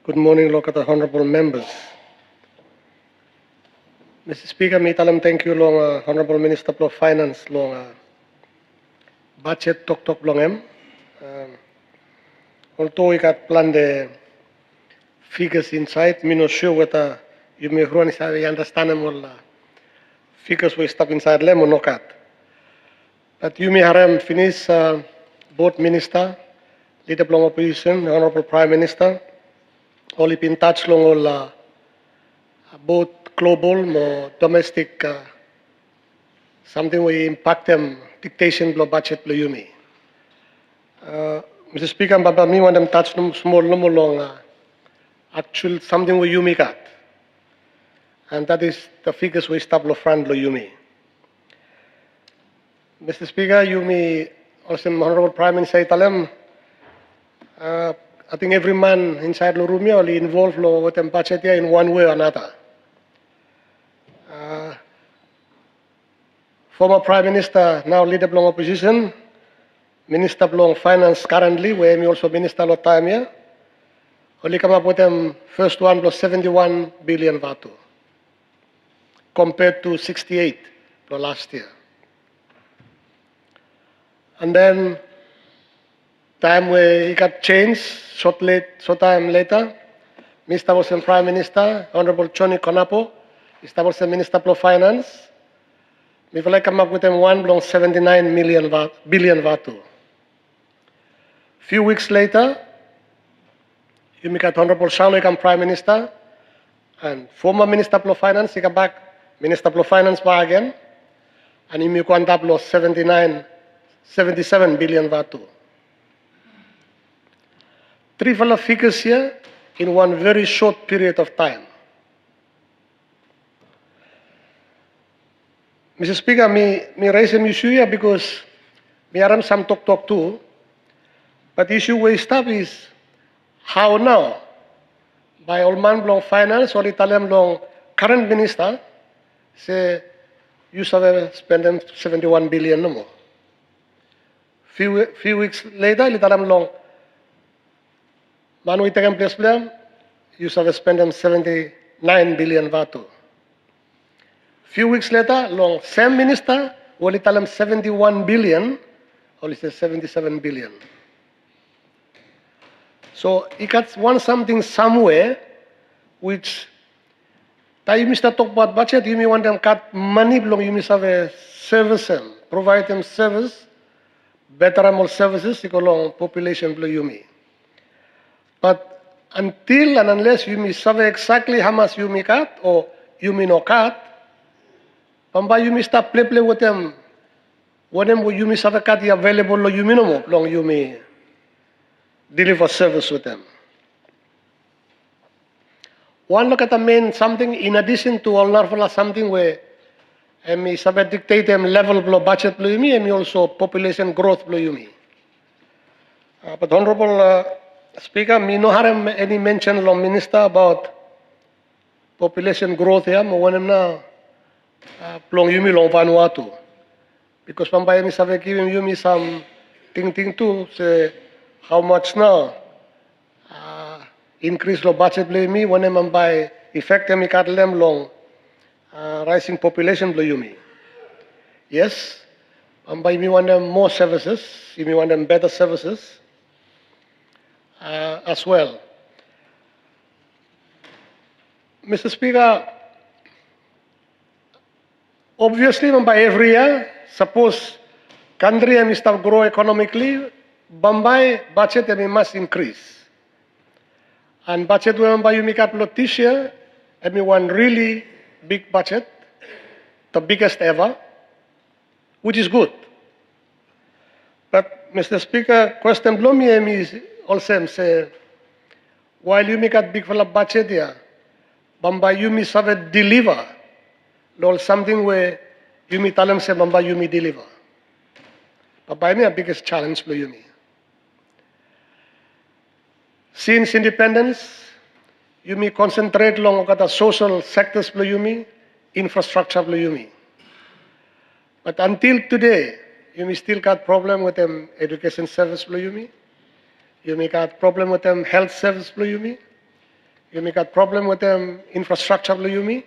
Good morning, lo kata honorable members. Mr. Speaker, mi talam thank you long Honorable Minister of Finance long budget tok long em. Although we got plan the figures inside, me not sure whether you may understand them all figures we stuff inside them or not. But you may have finish both minister, leader of opposition, the Honorable Prime Minister, all in touch long all both global or domestic something we impact them dictation blow budget blow you me. Mr. Speaker, Baba me want them touch them small no more long actual something we you me got. And that is the figures we stop front blow you me. Mr. Speaker, you me also Honorable Prime Minister Italem. I think every man inside the room will involved with them budget in one way or another. Former Prime Minister, now leader of opposition, Minister of Finance currently, where me also Minister of time here, only come up with them first one plus 71 billion Vanuatu, compared to 68 last year. And then time where it got changed, short time later, Mr. was Prime Minister, Honorable Johnny Konapo, Mr. was Minister of Finance. We will come up with them 1.79 billion Vanuatu. Few weeks later, you make Honorable Charles Prime Minister, and former Minister of Finance, he come back Minister of Finance back again, and he make 77 billion Vanuatu. Three figures here in one very short period of time. Mr. Speaker, me raise an issue here because me aram some talk too. But the issue we stop is how now, by old man long finance or Italian long current minister, say you have spend them 71 billion no more. Few weeks later, Italian long Manu Italian place plan, you have spend them 79 billion Vanuatu. Few weeks later, long same minister will tell them 71 billion, or it says 77 billion. So he got one something somewhere, which you Mr. talk about budget, you may want them cut money belong, you must have a service them, provide them service, better more services, you go long population below you may. But until and unless you may survey exactly how much you may cut or you may not cut, Pamba you may start play with them. When you may have a cut available, you may no long you may deliver service with them. One look at the main something in addition to all normal something where me sabe dictate them level below budget below me and also population growth below you. But Honorable Speaker, me no have any mention long minister about population growth here. Mo one na plong yumi long Vanuatu. Because Pambaya mi sabe giving you me some thing too, say how much now increase lo budget blame me when I'm by effect mi katlem long rising population blame you me. Yes, Pambaya mi want them more services, you want them better services as well. Mr. Speaker, obviously, by every year, suppose country and stuff grow economically, Bombay budget must increase. And budget when Bombay you make up this year, one really big budget, the biggest ever, which is good. But Mr. Speaker, question blow me is also say, while you make a big fella budget there, Bamba you me save deliver. Lol something where you me tell them say Bamba you me deliver. But by me a biggest challenge for you me. Since independence, you me concentrate long on the social sectors for you me, infrastructure for you me. But until today, you may still got problem with them education service for you me. You may got problem with them health service for you me. You may got problem with them infrastructure for you me.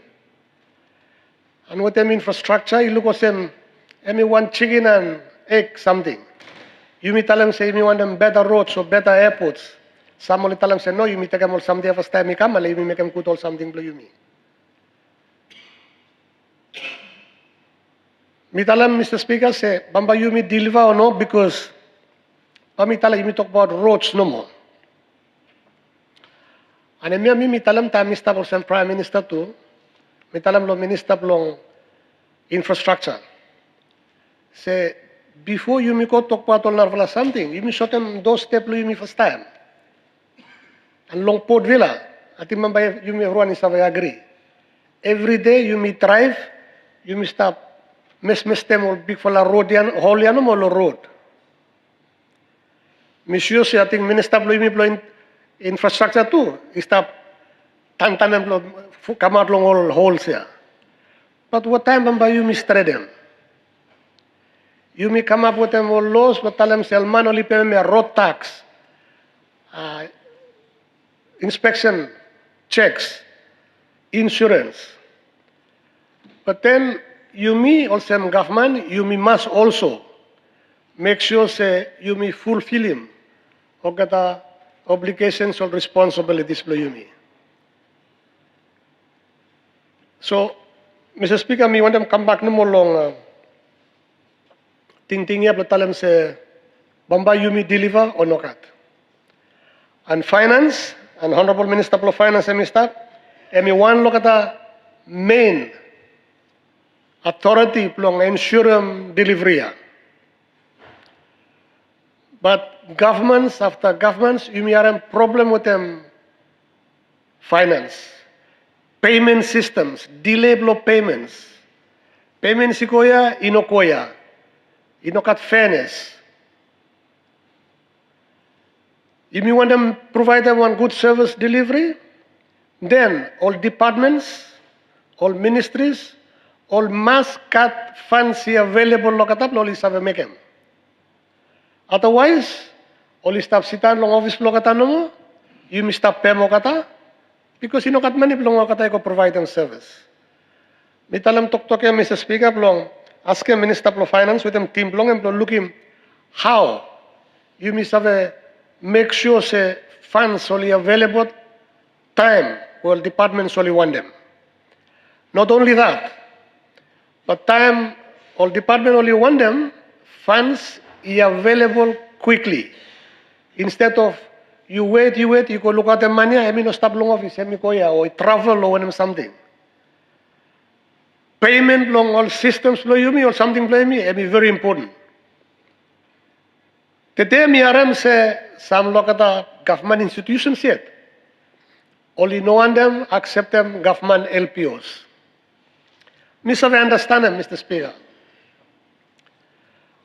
And with them infrastructure, you look at them, me want chicken and egg something. You may tell them say me want them better roads or better airports. Some will tell them say no, you may take them all something first time me come, and you may make them good all something for you me. Me tell them, Mr. Speaker, say, Bamba you me deliver or no, because me tell you me talk about roads no more. And me tell them time Mr. President Prime Minister too, me tell them lo Minister long infrastructure. Say, before you me go talk about all something, you me show them those steps you me first time. And long Port Villa, I think Bamba you me everyone is agree. Every day you me drive, you me stop. Mes tem ol big fala road yan, hol yan mo lo road. Monsieur si ating minister blo imi infrastructure too. Istap tantanem blo kamar long all holes ya. But what time bamba you mistre them? You may come up with them all laws, but tell them sell man only pay me a road tax, inspection, checks, insurance. But then you me also government, you me must also make sure say you me fulfill him or get the obligations or responsibilities for you me. So, Mr. Speaker, me want them come back no more long. Ting ya tell them say Bamba you me deliver or not. And finance and Honorable Minister of Finance and Mr. And me one look at the main authority plong ensure delivery. But governments after governments, you may have a problem with them finance, payment systems, delay blow payments. Payment sikoya, inokoya, inokat fairness. If you want them provide them one good service delivery, then all departments, all ministries, all must cut funds available lokatap lo isa make them. Otherwise, all stop sitan long office lokatan mo, you must stop pay mo kata, because you know kat mani long kata ko provide them service. Mitalam tok tok ya Mr. Speaker long ask him Minister of Finance with them team long and look him how you must have make sure say funds only available time while departments only want them. Not only that. But time, all department only want them, funds are available quickly. Instead of you wait, you go look at the money, I mean, no stop long office, I mean, or travel or something. Payment long all systems flow you me or something flow me, I mean, very important. Today, me aram say some look at the government institutions yet. Only no one them accept them government LPOs. Mr. Understand him, Mr. Speaker.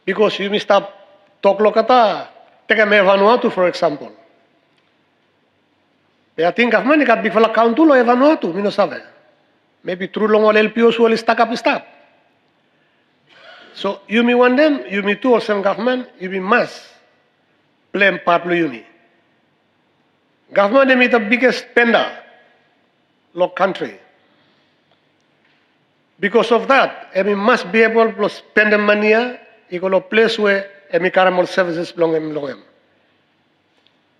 Because you must talk lokata, take a Vanuatu, for example. I think government got big for account to Vanuatu, me no sabe. Maybe through long all LPOs will stack up stop. So you me want them, you me too, or some government, you me must blame part you me. Government they the biggest spender, local country. Because of that, we must be able to spend the money in a place where we can more services belong.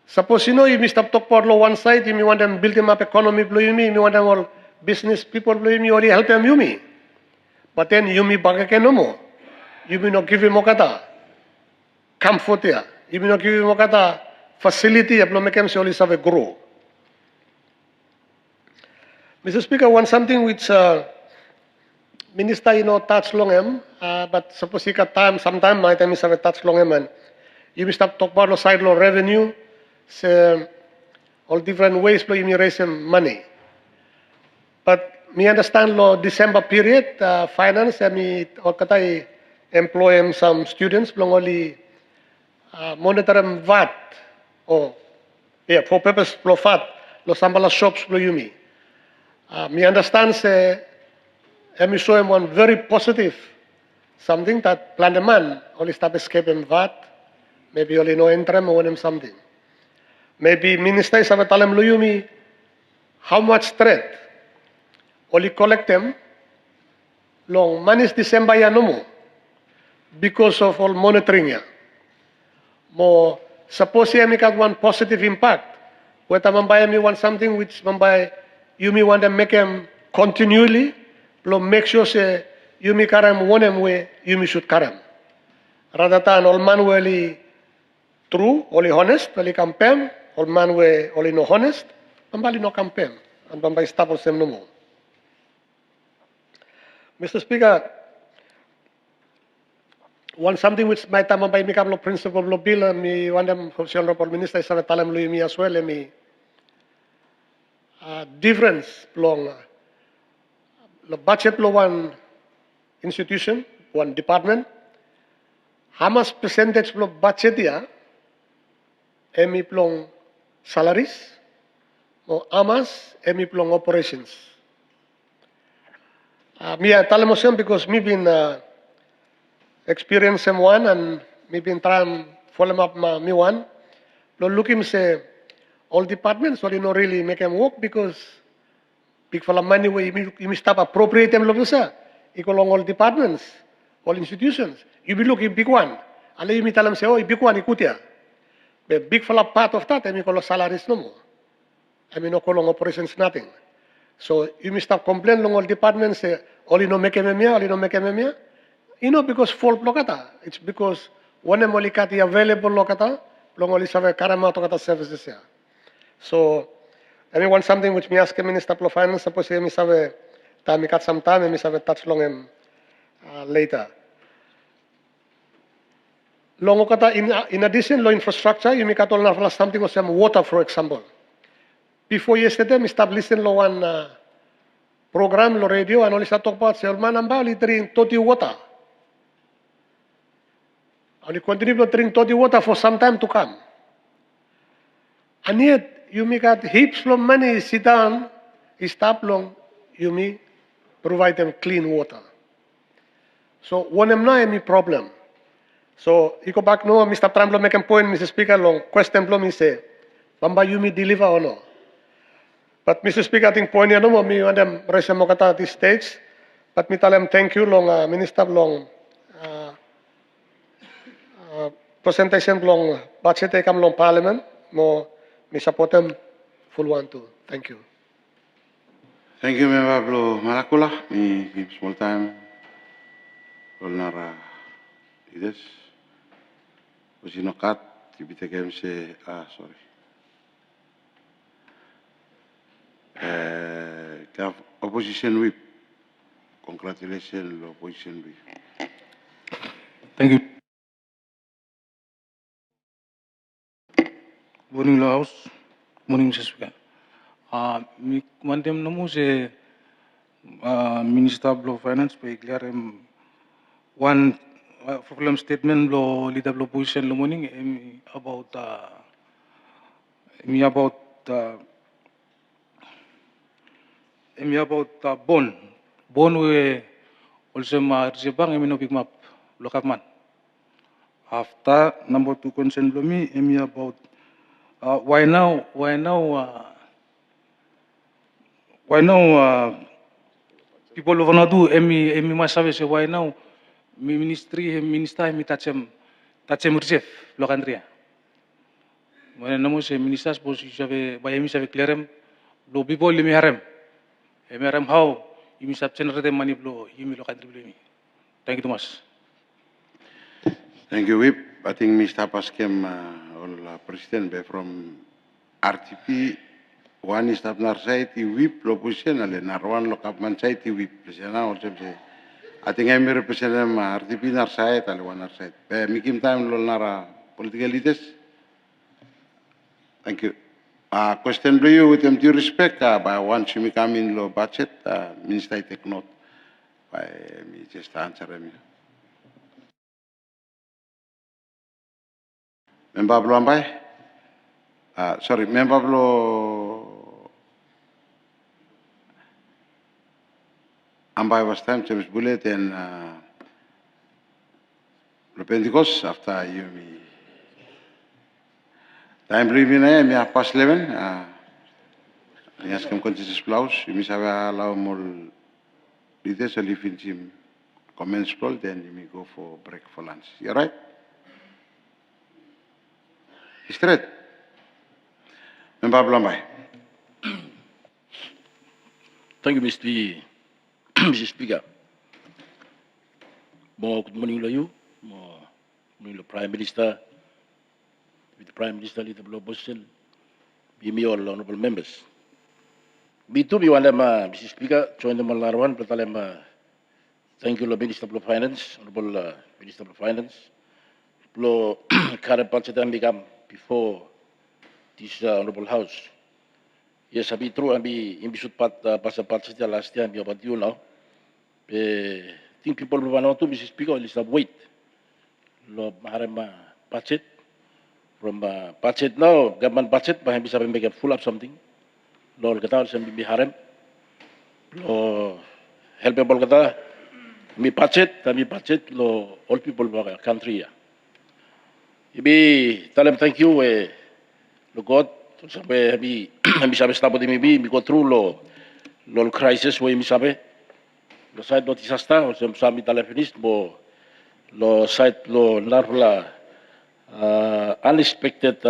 Suppose you know, if you stop talk about one side, you want them build them up economy, you want them all business people, you only help them, you me. But then you me back again no more. You may not give him okata comfort here. You may not give him okata facility, you make him only have a grow. Mr. Speaker, want something which Minister, you know, touch long him, but suppose he got time, sometime my time is have a touch long him, and you must stop talk about the side law revenue. So, all different ways lo imi raise money. But me understand lo December period finance me or katay employ some students belong only monitor VAT or yeah for purpose lo VAT lo sambala shops lo yumi. Me understand say me show him one very positive something that plan the man only stop escape him VAT maybe only no enter him him something. Maybe minister is about talem lo yumi how much threat only collect them long manis December ya no mo because of all monitoring ya. Mo suppose ya me got one positive impact. Whether mambaya me want something which mambaya you me want to make them continually, lo make sure say you me karam one em way you me should karam. Rather than all man really true, only honest, only campaign, all man way only no honest, mambali no campaign, and mambay stop all same no more. Mr. Speaker, one something which my time by me lo principle lo bill me one them honorable minister is talam lo me as well me difference long the budget lo one institution one department how much percentage lo budget ya emi plong salaries o amas emi plong operations me talam mo because me been experience one and me been trying follow up me one. Lo looking say all departments only no really make them work because big for money way you stop appropriate them lo bisa. Ikolong all departments, all institutions. You be looking big one. Ale you tell them say oh big one ikutia. But big for part of that I mean kolo salaries no more. I mean no kolong operations nothing. So you stop complain long all departments say only no make them only no make them. You know, because fault lokata. It's because one only kati available lokata, long only save karama to services here. So, anyone something which me ask Minister of Finance, suppose me save time cut some time, me save touch long him later. Long kata in addition, law infrastructure, you make all na something or some water, for example. Before yesterday, me start listening to one program, lo radio, and only start talk about say, man, I'm only drink toti water. Only continue to drink toddy water for some time to come. And yet, you may got heaps of money sit down, stop long, you may provide them clean water. So, one am not any problem. So, you go back no, Mr. Trump make a point, Mr. Speaker, long question me say, Bamba you may deliver or no? But Mr. Speaker, I think point no me want them raise at this stage. But me tell them thank you long Minister long presentation long budget come long parliament mo me support them full one too. Thank you. Thank you, Member Blo Malakula. Me give small time. Rolnara ides. Usino kat tibite kem se sorry. Opposition whip. Congratulations, opposition whip. Thank you. Morning, House. Morning, Mr. Speaker. Mi mandem namu se Minister of Finance pe clear one problem statement lo leader of opposition lo morning about bond we also ma rebang no big map lo kapman. After number 2 concern lo mi about why now people of Vanuatu must say why now minister tachem receive lo country. When namo se minister suppose save by save clearem lo people limi harem how you sab generate money lo lo country. Thank you so much. Thank you, Whip. I think Mr. Paskem, President, from RTP, one is up Narsai, Whip, Lopution, and Narwan, Lokapman Sai, Whip, I think I'm representing RTP Narsai, and one Narsai. Making time, Lonara, political leaders. Thank you. Question to you with them due respect, by once you come in low budget, Minister I take note. By me just answer me. Member Blo Ambai? Sorry, Member Blo Ambai was time James Bullet and Pentecost after you me. Time briefing me past 11. Yes, come continuous blouse. You miss have allow more leaders to leave in gym. Commence roll, then you may go for break for lunch. You right? Straight. Member Blambai. Thank you, Mr. Speaker. Good morning to you. Good morning to Prime Minister, with the Prime Minister, Leader Below Boston, me all honorable members. Me too, me want Mr. Speaker, join them all one, but thank you, Minister of Finance, Honorable Minister of Finance. Below current budget and become before this Honorable House. Yes, I be true, I be in Bishop Pastor budget last year, about you now. I think people will want to, Mr. Speaker, is wait. Lo maharema budget from budget now government budget bahaya bisa make a full up something lo kata sem bi harem lo helpable kata mi budget lo all people of country ya ibi talem thank you lo god sampai bi bisa stop di mi go through lo crisis we mi sabe lo side not disaster o sem sami telefonis bo lo site lo narla unexpected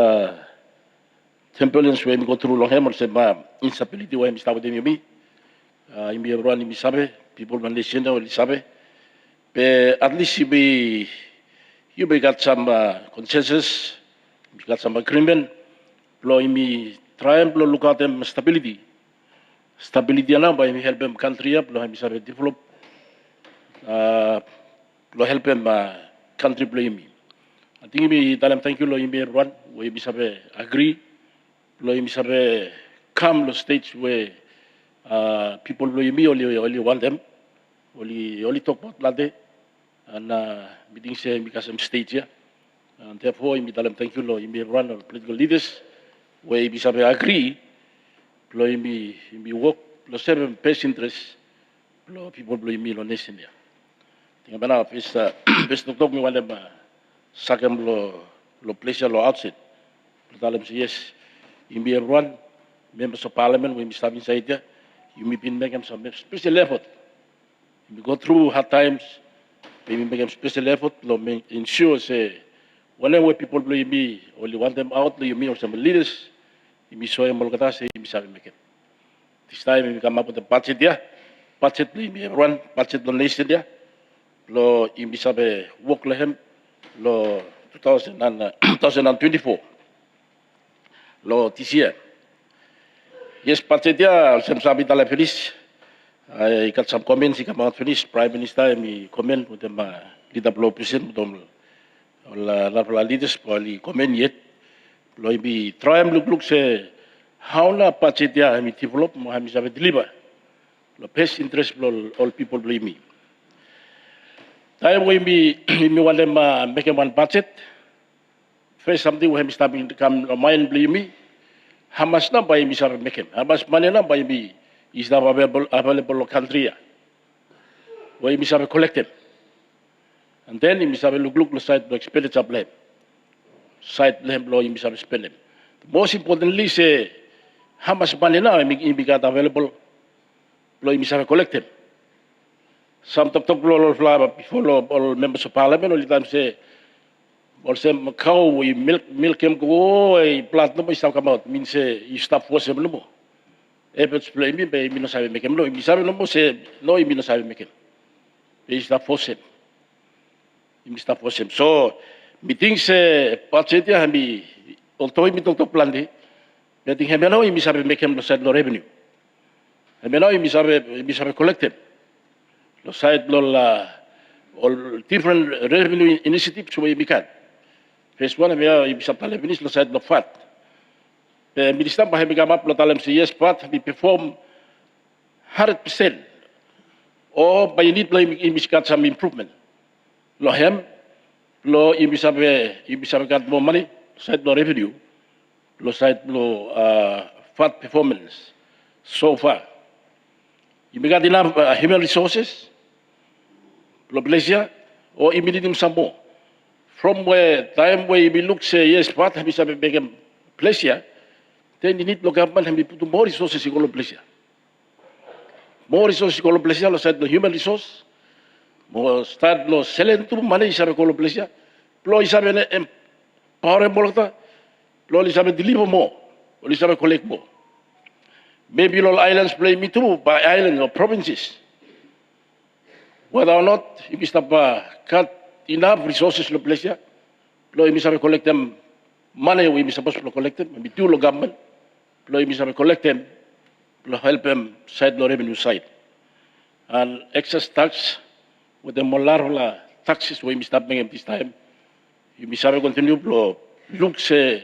turbulence when we go through long hammer sema instability when we start with me imi everyone imi sabe people Malaysian now sabe but at least you got some consensus you got some agreement lo imi try and look at them stability now by help them country up lo imi sabe develop lo help them country play me. I think me dalam thank you lo imi everyone we bisa agree lo imi sabe come lo stage where people lo imi only want them only talk about lade and meeting say because I'm stage here and therefore imi dalam thank you lo imi everyone or political leaders we bisa agree lo imi work lo serve best interest lo people lo imi lo nation ya. Tinggal mana best talk me wala sakam lo pleasure lo outside. Dalam yes, imi everyone members of parliament we start inside there. You may been making some special effort. We go through hard times. We make special effort to ensure say whenever people play me only want them out, you mean or some leaders. We show them all kata say we sabi make it. This time we come up with a budget there. Budget play me everyone budget donation there. Lo imi sabe work lehem lo 2024 lo this year. Yes, budget dia sem sabi tala finish. I got some commentsika mga finish Prime Minister mi comment with them leader blow president dom la leaders poli comment yet. Lo imi try am look say how na budget dia mi develop mo mi sabe deliver. Lo best interest all people believe me. Time we want them make one budget. First something we have to come mind believe me. How much na by me sabi make him? How much money na by me is now available country? We me sabi collect him. And then me sabi look the side the expenditure blame. Side blame lo me sabi spend him. Most importantly say how much money na me got available lo me sabi collect him. Some talk before all members of parliament all the time say cow we milk him go plant no mo stop come out means say you stop force him no mo efforts play me by me no sabi make him no me sabi no mo say no me no sabi make him you stop force him so meeting say budget ya mi although me talk plan di meeting him no me sabi make him no side no revenue him no me sabi collect him lo side all different revenue initiatives we can. First one, we bisa tala finish lo side lo fat. The minister by become up lo talem say yes, but we perform 100%. Or by need lo got some improvement. Lo hem lo imisabe got more money, side lo revenue, lo side lo fat performance so far. You got enough human resources, lo pleasure, or immediately some more. From where time where we look say yes, but imisabe become pleasure, then you need lo government and we put more resources in lo pleasure. More resources in lo pleasure, lo side lo human resource. Mo start lo selen tu mana isabe ko lo plesia lo isabe ne empower bolta lo isabe deliver mo lo isabe collect mo maybe lo islands play me too by island or provinces whether or not if we stop cut enough resources lo plesia lo isabe collect them money we supposed to collect them maybe two lo government lo isabe collect them lo help them side lo revenue side and excess tax with the molar taxes we start making this time. You misabe continue lo look say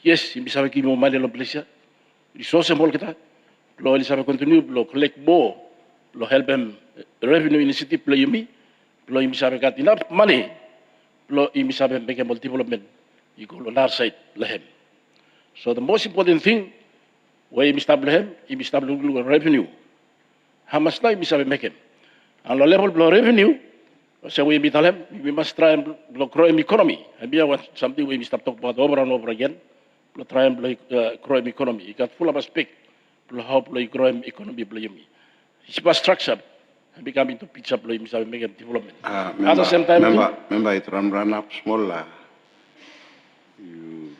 yes, you misabe give more money lo pleasure. Resources more kita. Lo misabe continue lo collect more lo help them revenue initiative lo yumi. Lo misabe got enough money. Lo misabe make more development. You go lo lar side lehem. So the most important thing we misabe lehem, you misabe lo revenue. How much time misabe make him? And the level of revenue, so we must try and grow economy. Maybe I want something we stop talking about over and over again. Try and grow economy. You got full of aspect. Help grow economy. It's about structure. Become into pizza play, make development. At the same time, remember it run up small. You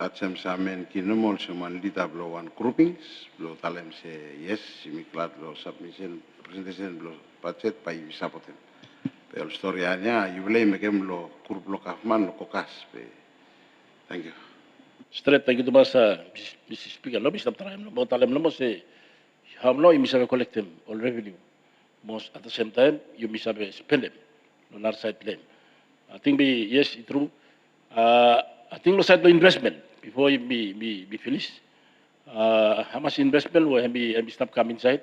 at some men kinomol someone lead up low one groupings. Blow talem say yes, you glad low submission. Presentation blow budget by supporting. Pero storyanya you blame again lo kurb lo kafman lo kokas. Thank you. Straight thank you to Mr. Speaker. Lo stop trying lo talem lo say how no you miss collect them all revenue. Most at the same time you miss spend them. On our side them. I think yes it's true. I think lo side the investment before you be finished. How much investment will be stop come inside?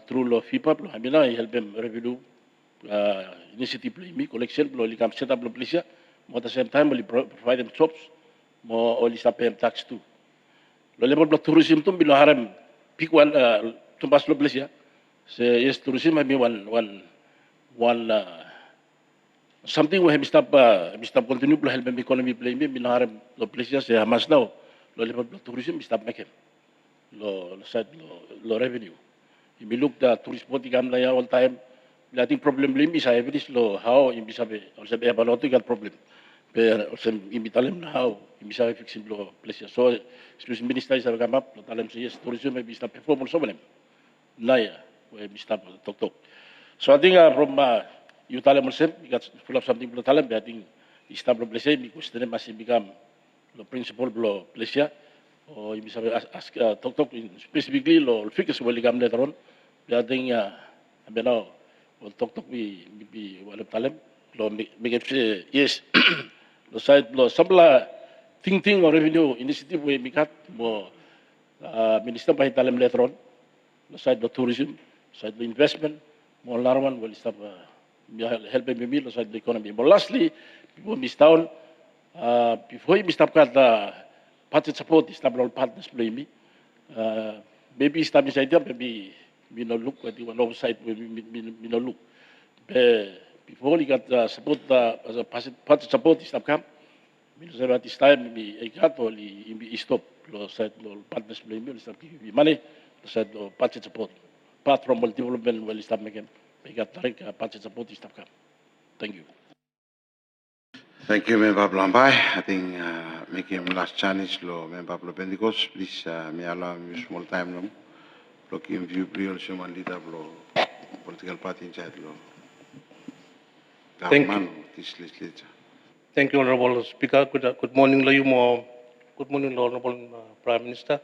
Through law FIPAP, I mean, I help them revenue initiative, me collection, lo come set up lo police. At the same time, we provide them jobs, more only stop them tax too. Lo level of tourism too, bilo haram pick one tumbas lo police. Say yes, tourism I mean one something we have stop continue to help them economy play me bilo haram lo police. Say how much now? Lo level of tourism stop making lo side lo revenue. If you look the tourist spot ikan all time, I think problem lim is I finish lo how in bisabe also be Vanuatu got problem. But also in bitalem how in bisabe fixing lo place. So especially minister is come up lo talem say yes tourism may be stop perform also them. Naya we be stop talk. So I think from you talem also you got full of something lo talem. I think stop lo place because then must become lo principal lo place. Or you misabe ask talk specifically lo figures will come later on. I think now we'll talk we wala talem lo make it yes lo side lo sabla thing or revenue initiative we mikat mo minister by talem later on lo side lo tourism side lo investment mo larwan will stop help me lo side the economy. But lastly before miss town before you stop kat budget support is not all partners play me. Maybe stop this idea, maybe we no look at the one side, we no look. Before you got support as a budget support is not come. We say at this time maybe a cut or we stop. Lo side lo partners play me, stop giving money. Lo side lo budget support. Apart from development, well stop making. We got like budget support is not come. Thank you. Thank you, Member Blambai. I think make him last chance, lo Member Pentecost. Please, may allow me small time, lo. Look in view, real human leader, lo political party inside, lo. Government, this legislature. Thank you, Honorable Speaker. Good morning, lo you more. Good morning, Honorable Prime Minister,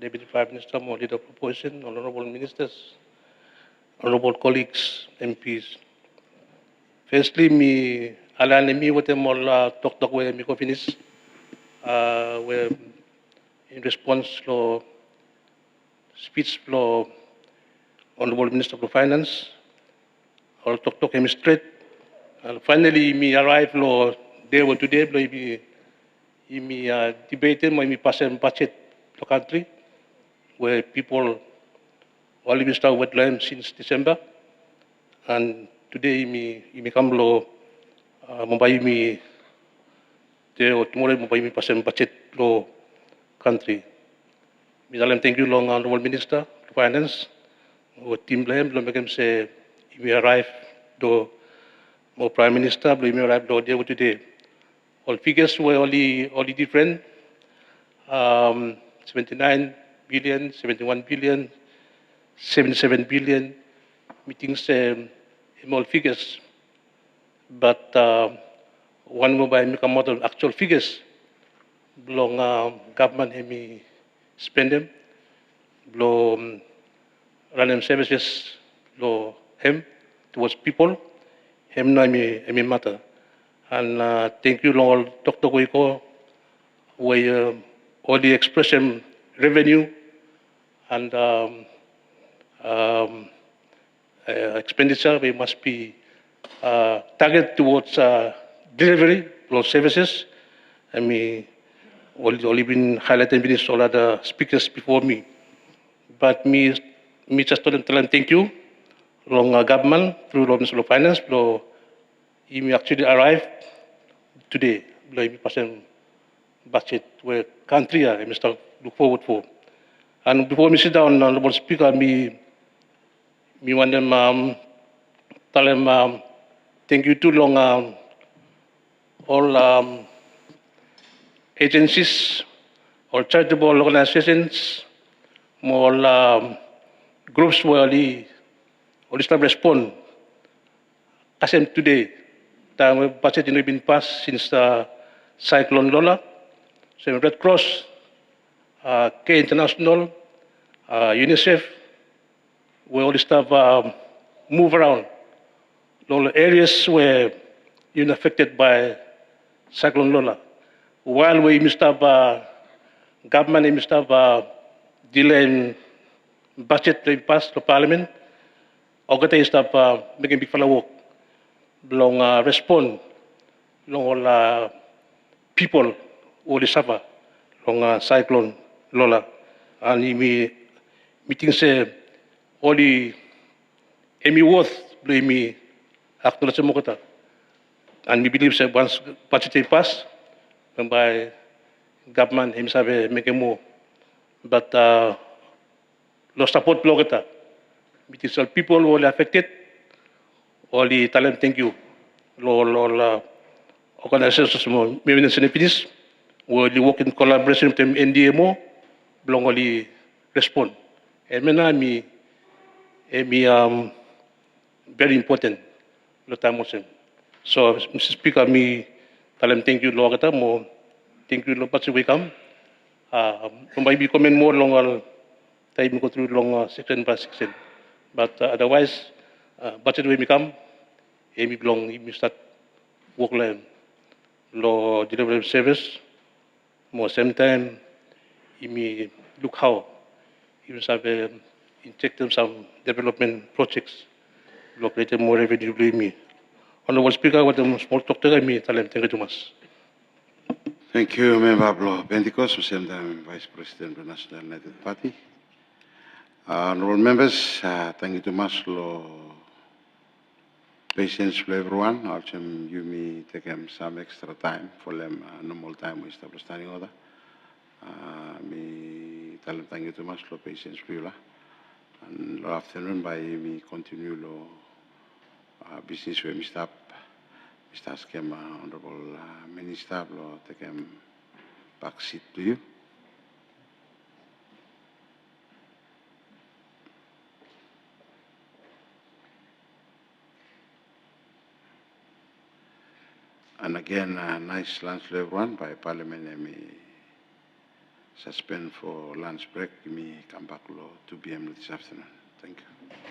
Deputy Prime Minister, more leader of opposition, Honorable Ministers, Honorable colleagues, MPs. Firstly, me alane mi wote mola talk we mi ko finish. where in response to speech lo Honorable Minister of Finance, or talk him straight. And finally, me arrive lo day one today, lo me debating, me pass budget to country, where people only start with land since December, and today me come lo mumbai me day or tomorrow mumbai me pass budget lo country. Me thank you long Honorable Minister of Finance, or team blame lo make him say me arrive do more Prime Minister, lo me arrive do day today. All figures were only different. 79 billion, 71 billion, 77 billion, meetings all figures. But one mobile make a model actual figures belong government me spend them, belong run services lo him towards people, him no me matter. And thank you long Dr. Goiko, where all the expression revenue and expenditure we must be targeted towards delivery of services. And me only been highlighted with all other speakers before me. But me just tell them thank you, long government through Minister of Finance, me actually arrived today, me passing budget where country I Mr. look forward for. And before me sit down, Honorable Speaker, me want them tell them thank you too long all agencies, all charitable organizations, more groups where all staff respond. As today, the budget has been passed since Cyclone Lola. So Red Cross, K International, UNICEF, we all staff move around. All areas where you're affected by Cyclone Lola. While we must have government must have delaying budget to pass to Parliament, Ogata is making big fella work. Long respond, long all people who suffer long Cyclone Lola. And me meeting say all the Emmy worth me actually sa mukha. And we believe that once budget pass, by government himself make more. But lo support lo kita. It is all people who are affected. All the talent thank you. Lo organizations mo maybe na sinipinis. We work in collaboration with them NDMO. Belong only respond. And me very important. Lo tamo sen. So, Mr. Speaker, me talent thank you lo kita mo thank you lo pati welcome. Maybe comment more long time go through long section by section. But otherwise, budget will become me belong me start work line lo delivery service. More same time, me look how you have inject them some development projects. Located more revenue me. Honorable Speaker, what the small talk to me, thank you too much. Thank you, Member Blo Pentecost, who same time Vice President of the National United Party. Honorable members, thank you too much for patience for everyone. Also, you may take some extra time for them, normal time we establish standing order. Me tell them thank you too much for patience for you. And afternoon by me continue business where we stop. Mr. Askem, Honorable Minister, will take back seat to you. And again, nice lunch to everyone. By Parliament, I may suspend for lunch break. Me come back to 2 p.m. this afternoon. Thank you.